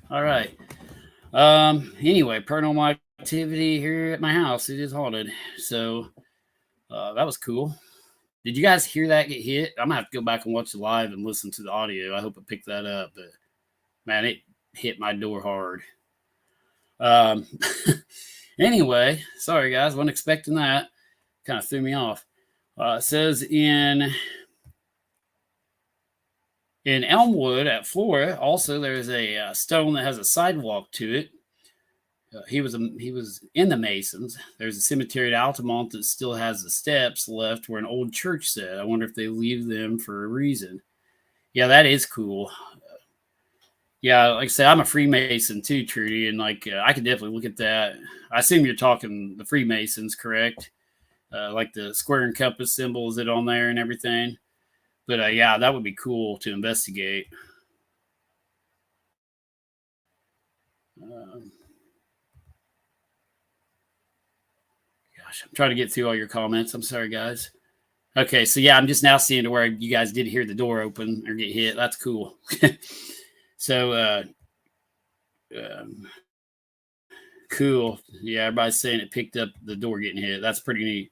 All right. Anyway, paranormal activity here at my house. It is haunted. So that was cool. Did you guys hear that get hit? I'm gonna have to go back and watch it live and listen to the audio. I hope it picked that up. But man, it hit my door hard. Anyway, sorry guys, wasn't expecting that. Kind of threw me off. It says in Elmwood at Flora, also there's a stone that has a sidewalk to it. He was in the Masons. There's a cemetery at Altamont that still has the steps left where an old church said. I wonder if they leave them for a reason. Yeah, that is cool. Yeah, like I said, I'm a Freemason too, Trudy, and like I could definitely look at that. I assume you're talking the Freemasons, correct? Like the square and compass symbol, is it on there and everything? But yeah, that would be cool to investigate. Gosh, I'm trying to get through all your comments. I'm sorry, guys. Okay, so yeah, I'm just now seeing to where you guys did hear the door open or get hit. That's cool. So, cool. Yeah, everybody's saying it picked up the door getting hit. That's pretty neat.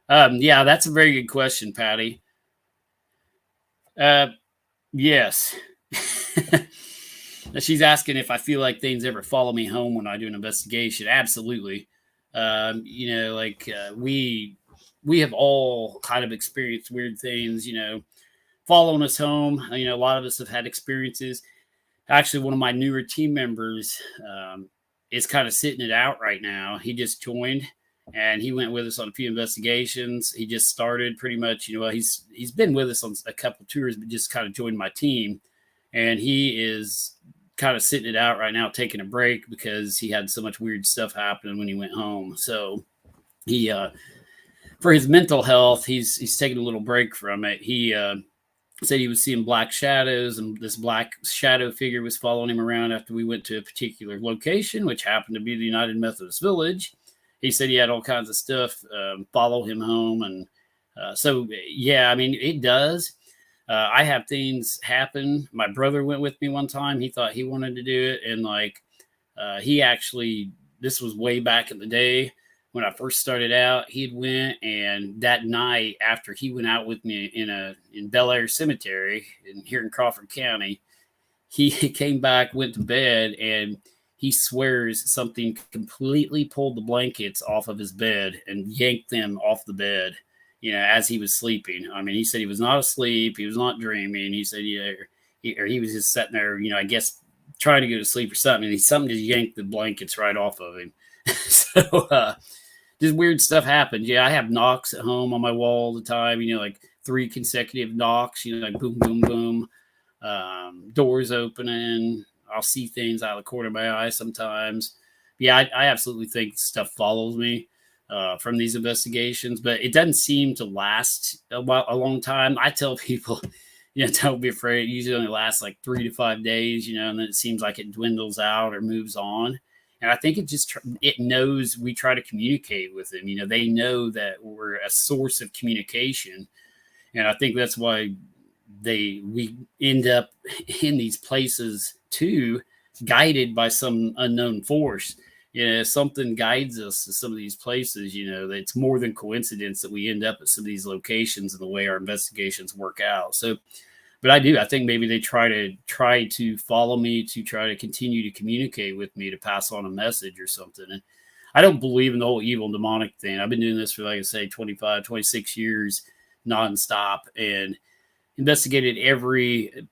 Yeah, that's a very good question, Patty. Yes. She's asking if I feel like things ever follow me home when I do an investigation. Absolutely. We have all kind of experienced weird things, following us home. A lot of us have had experiences. Actually, one of my newer team members is kind of sitting it out right now. He just joined and he went with us on a few investigations. He just started pretty much, he's been with us on a couple tours, but just kind of joined my team. And he is kind of sitting it out right now, taking a break because he had so much weird stuff happening when he went home. So he, for his mental health, he's taking a little break from it. He said he was seeing black shadows, and this black shadow figure was following him around after we went to a particular location, which happened to be the United Methodist Village. He said he had all kinds of stuff follow him home. And so, yeah, I mean, it does. I have things happen. My brother went with me one time. He thought he wanted to do it. And he actually, this was way back in the day when I first started out, he'd went, and that night after he went out with me in Bel Air Cemetery here in Crawford County, he came back, went to bed, and he swears something completely pulled the blankets off of his bed and yanked them off the bed, as he was sleeping. I mean, he said he was not asleep. He was not dreaming. He said, he was just sitting there, I guess trying to go to sleep or something. And something just yanked the blankets right off of him. So, just weird stuff happens. Yeah, I have knocks at home on my wall all the time, like 3 consecutive knocks, like boom, boom, boom. Doors opening. I'll see things out of the corner of my eye sometimes. Yeah, I absolutely think stuff follows me from these investigations, but it doesn't seem to last a long time. I tell people, don't be afraid. It usually only lasts like 3 to 5 days, and then it seems like it dwindles out or moves on. And I think it knows we try to communicate with them. They know that we're a source of communication. And I think that's why we end up in these places too, guided by some unknown force. Something guides us to some of these places. It's more than coincidence that we end up at some of these locations and the way our investigations work out. So, but I think maybe they try to follow me, to try to continue to communicate with me, to pass on a message or something. And I don't believe in the whole evil and demonic thing. I've been doing this for, like I say, 25, 26 years nonstop, and investigated every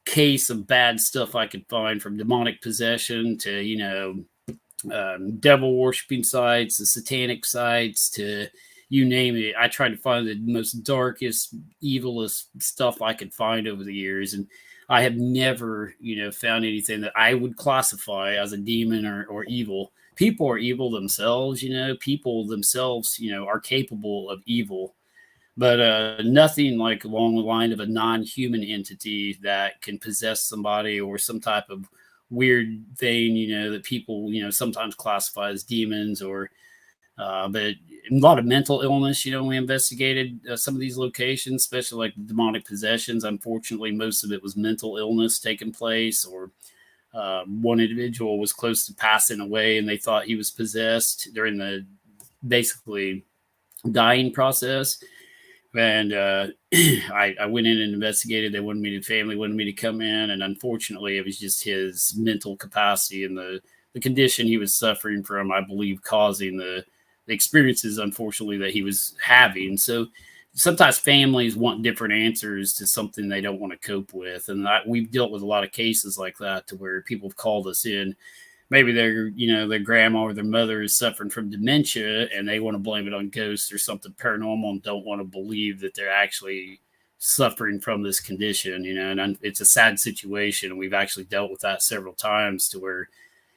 case of bad stuff I could find, from demonic possession to, devil worshiping sites, the satanic sites, to you name it. I tried to find the most darkest, evilest stuff I could find over the years. And I have never, found anything that I would classify as a demon or evil. People are evil themselves, people themselves, are capable of evil. but nothing like along the line of a non-human entity that can possess somebody or some type of weird thing, that people, sometimes classify as demons or, but a lot of mental illness, we investigated some of these locations, especially like demonic possessions. Unfortunately, most of it was mental illness taking place, or one individual was close to passing away and they thought he was possessed during the basically dying process. And I went in and investigated. They wanted me to, family wanted me to come in, and unfortunately, it was just his mental capacity and the condition he was suffering from, I believe, causing the experiences, unfortunately, that he was having. So sometimes families want different answers to something they don't want to cope with, and we've dealt with a lot of cases like that, to where people have called us in. Maybe their grandma or their mother is suffering from dementia and they want to blame it on ghosts or something paranormal and don't want to believe that they're actually suffering from this condition, and it's a sad situation. And we've actually dealt with that several times, to where,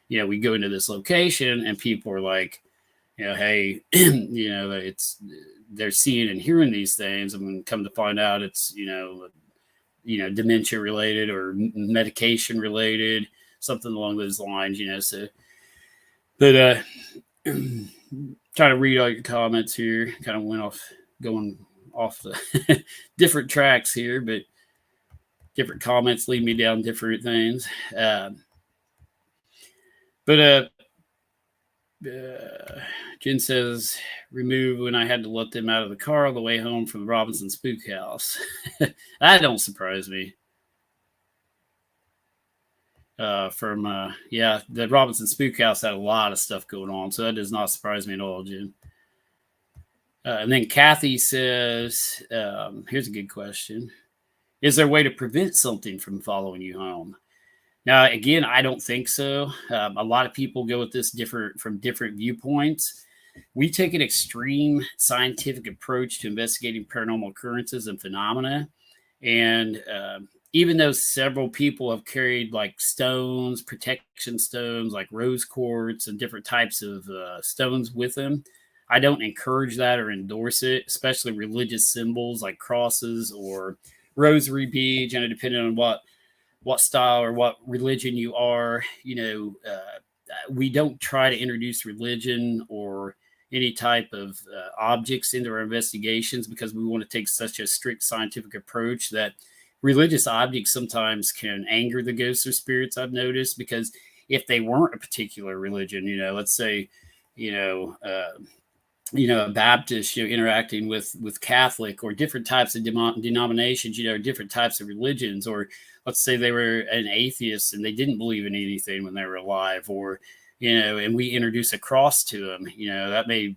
we go into this location and people are like, hey, they're seeing and hearing these things, and when come to find out it's, dementia related or medication related, something along those lines, so, but, trying to read all your comments here, kind of going off the different tracks here, but different comments lead me down different things. Jen says, remove when I had to let them out of the car on the way home from the Robinson Spook House. That don't surprise me. The Robinson Spook House had a lot of stuff going on, so that does not surprise me at all, Jen. And then Kathy says, here's a good question. Is there a way to prevent something from following you home? Now, again, I don't think so. A lot of people go at this from different viewpoints. We take an extreme scientific approach to investigating paranormal occurrences and phenomena. And even though several people have carried like stones, protection stones, like rose quartz and different types of stones with them, I don't encourage that or endorse it, especially religious symbols like crosses or rosary beads, depending on what style or what religion you are. We don't try to introduce religion or any type of objects into our investigations, because we want to take such a strict scientific approach that religious objects sometimes can anger the ghosts or spirits, I've noticed, because if they weren't a particular religion, let's say, a Baptist, interacting with Catholic or different types of denominations, different types of religions, or let's say they were an atheist and they didn't believe in anything when they were alive, or, and we introduce a cross to them, that may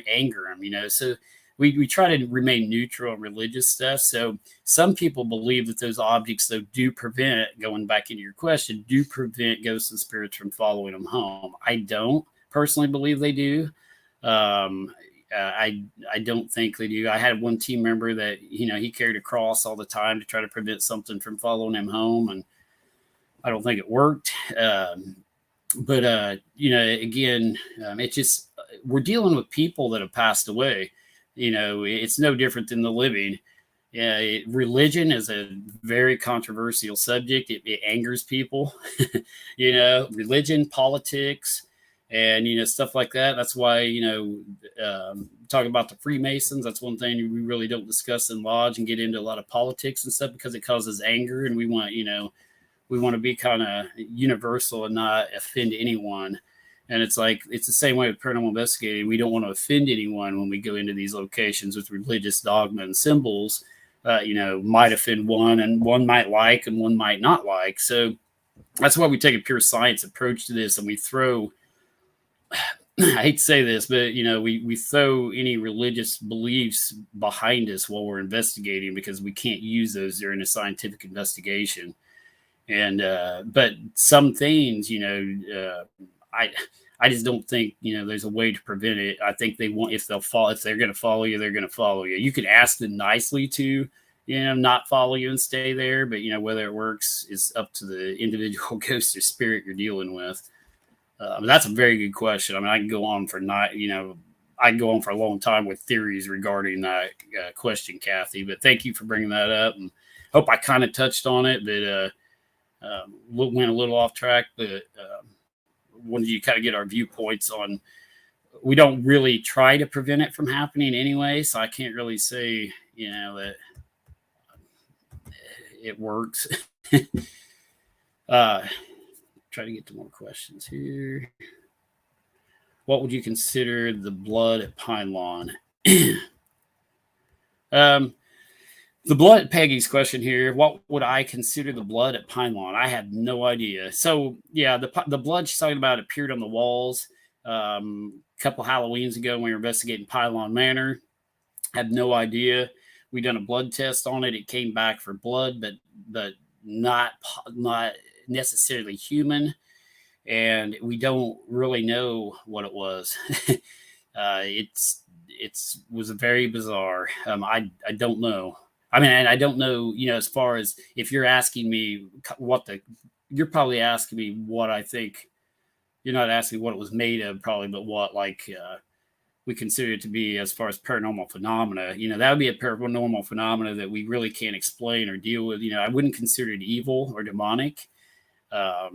anger them, so we try to remain neutral on religious stuff. So some people believe that those objects, though, do prevent, going back into your question, do prevent ghosts and spirits from following them home. I don't personally believe they do. I don't think they do. I had one team member that, he carried a cross all the time to try to prevent something from following him home, and I don't think it worked. But again, it's just, we're dealing with people that have passed away. It's no different than the living. Religion is a very controversial subject. It angers people, religion, politics, and, stuff like that. That's why, talking about the Freemasons, that's one thing we really don't discuss in Lodge and get into a lot of politics and stuff, because it causes anger, and we want to be kind of universal and not offend anyone. And it's the same way with paranormal investigating. We don't want to offend anyone when we go into these locations with religious dogma and symbols. Might offend one, and one might like, and one might not like. So that's why we take a pure science approach to this, and we throw, I hate to say this, but we throw any religious beliefs behind us while we're investigating, because we can't use those during a scientific investigation. And but some things, I just don't think, there's a way to prevent it. I think if they're going to follow you, they're going to follow you. You can ask them nicely to, not follow you and stay there, but whether it works is up to the individual ghost or spirit you're dealing with. That's a very good question. I mean, I can go on for not, I can go on for a long time with theories regarding that question, Kathy. But thank you for bringing that up, and hope I kind of touched on it, but went a little off track. But wanted you to kind of get our viewpoints on. We don't really try to prevent it from happening anyway, so I can't really say, that it works. Try to get to more questions here. What would you consider the blood at Pine Lawn? The blood, Peggy's question here. What would I consider the blood at Pine Lawn? I had no idea. So yeah, the blood she's talking about appeared on the walls a couple Halloweens ago when we were investigating Pine Lawn Manor. Had no idea. We done a blood test on it. It came back for blood, but not necessarily human, and we don't really know what it was. It was very bizarre. I don't know. I mean, and I don't know, as far as if you're asking me you're probably asking me what I think. You're not asking me what it was made of, probably, but what we consider it to be as far as paranormal phenomena. That would be a paranormal phenomena that we really can't explain or deal with. I wouldn't consider it evil or demonic. I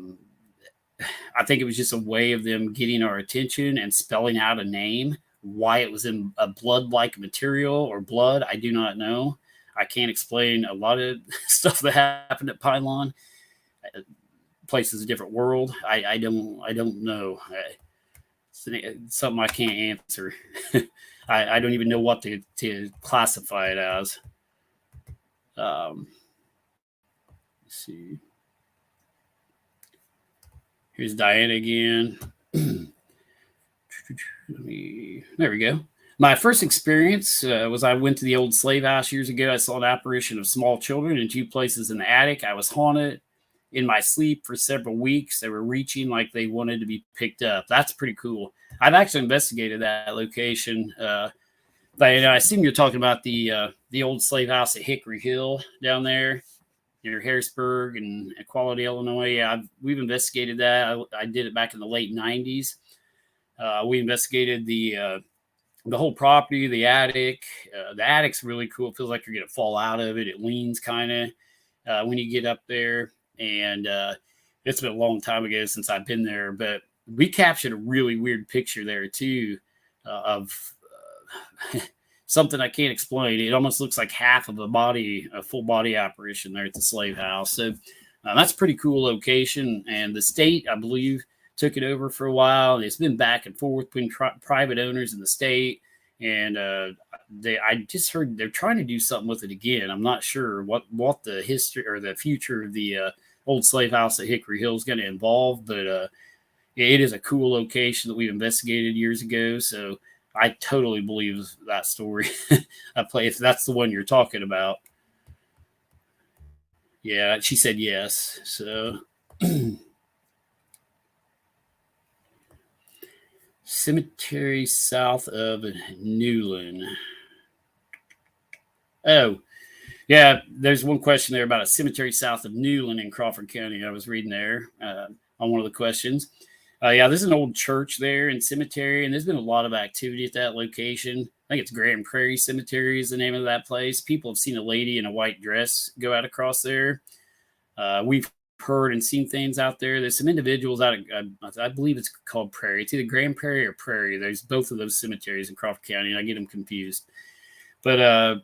think it was just a way of them getting our attention and spelling out a name. Why it was in a blood-like material or blood, I do not know. I can't explain a lot of stuff that happened at Pine Lawn. Place is a different world. I don't know. It's something I can't answer. I don't even know what to classify it as. Let's see. Here's Diana again. There we go. My first experience was I went to the old slave house years ago. I saw an apparition of small children in 2 places in the attic. I was haunted in my sleep for several weeks. They were reaching like they wanted to be picked up. That's pretty cool. I've actually investigated that location. I assume you're talking about the old slave house at Hickory Hill down there near Harrisburg and Equality, Illinois. Yeah, we've investigated that. I did it back in the late 90s. We investigated the whole property, the attic. The attic's really cool. It feels like you're going to fall out of it. It leans kind of when you get up there. And it's been a long time ago since I've been there. But we captured a really weird picture there, too, of something I can't explain. It almost looks like half of a full body apparition there at the slave house. So that's a pretty cool location. And the state, I believe, took it over for a while. It's been back and forth between private owners and the state. And I just heard they're trying to do something with it again. I'm not sure what the history or the future of the old slave house at Hickory Hill is going to involve, but it is a cool location that we've investigated years ago. So I totally believe that story. If that's the one you're talking about. Yeah, she said yes. So cemetery south of Newland. Oh, yeah, there's one question there about a cemetery south of Newland in Crawford County. I was reading there on one of the questions. Yeah, there's an old church there and cemetery, and there's been a lot of activity at that location. I think it's Grand Prairie Cemetery is the name of that place. People have seen a lady in a white dress go out across there. We've heard and seen things out there. There's some individuals out of, I believe it's called Prairie. It's either Grand Prairie or Prairie. There's both of those cemeteries in Crawford County, and I get them confused. But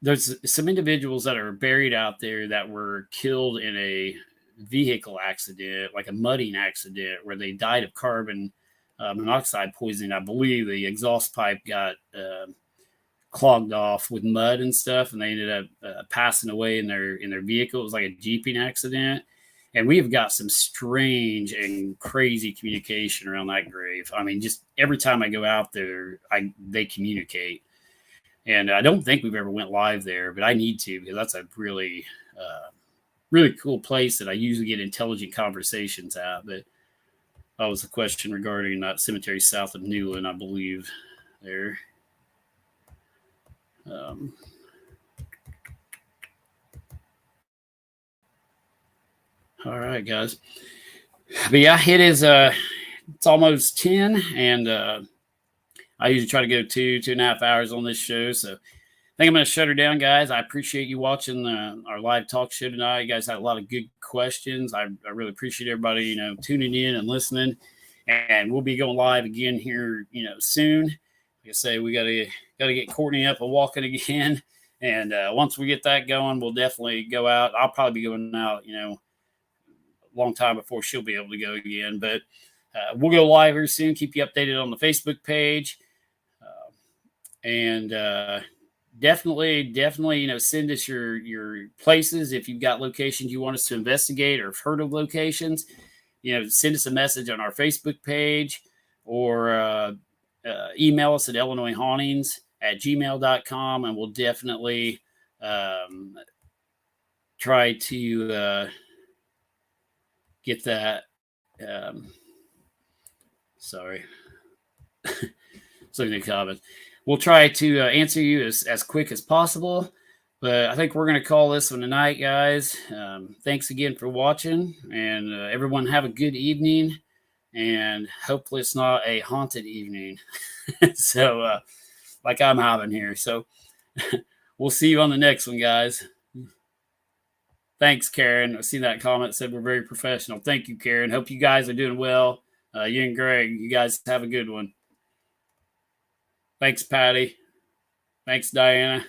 there's some individuals that are buried out there that were killed in a vehicle accident, like a mudding accident, where they died of carbon monoxide poisoning. I believe the exhaust pipe got clogged off with mud and stuff, and they ended up passing away in their vehicle. It was like a jeeping accident. And we've got some strange and crazy communication around that grave. I mean, just every time I go out there, they communicate. And I don't think we've ever went live there, but I need to, because that's a really, really cool place that I usually get intelligent conversations at. But that was a question regarding that cemetery south of Newland, I believe, there. All right, guys. But yeah, it is. It's almost 10, and I usually try to go 2.5 hours on this show. So I think I'm going to shut her down, guys. I appreciate you watching our live talk show tonight. You guys had a lot of good questions. I really appreciate everybody, tuning in and listening. And we'll be going live again here, soon. Like I say, we got to get Courtney up and walking again. And once we get that going, we'll definitely go out. I'll probably be going out, a long time before she'll be able to go again. But we'll go live here soon. Keep you updated on the Facebook page. And definitely, send us your places. If you've got locations you want us to investigate or have heard of locations, send us a message on our Facebook page or email us at illinoishauntings@gmail.com, and we'll definitely try to get that. Sorry. Looking at comments. We'll try to answer you as quick as possible, but I think we're going to call this one tonight, guys. Thanks again for watching, and everyone have a good evening, and hopefully it's not a haunted evening. So, like I'm having here. So we'll see you on the next one, guys. Thanks, Karen. I see that comment said we're very professional. Thank you, Karen. Hope you guys are doing well. You and Greg, you guys have a good one. Thanks, Patty. Thanks, Diana.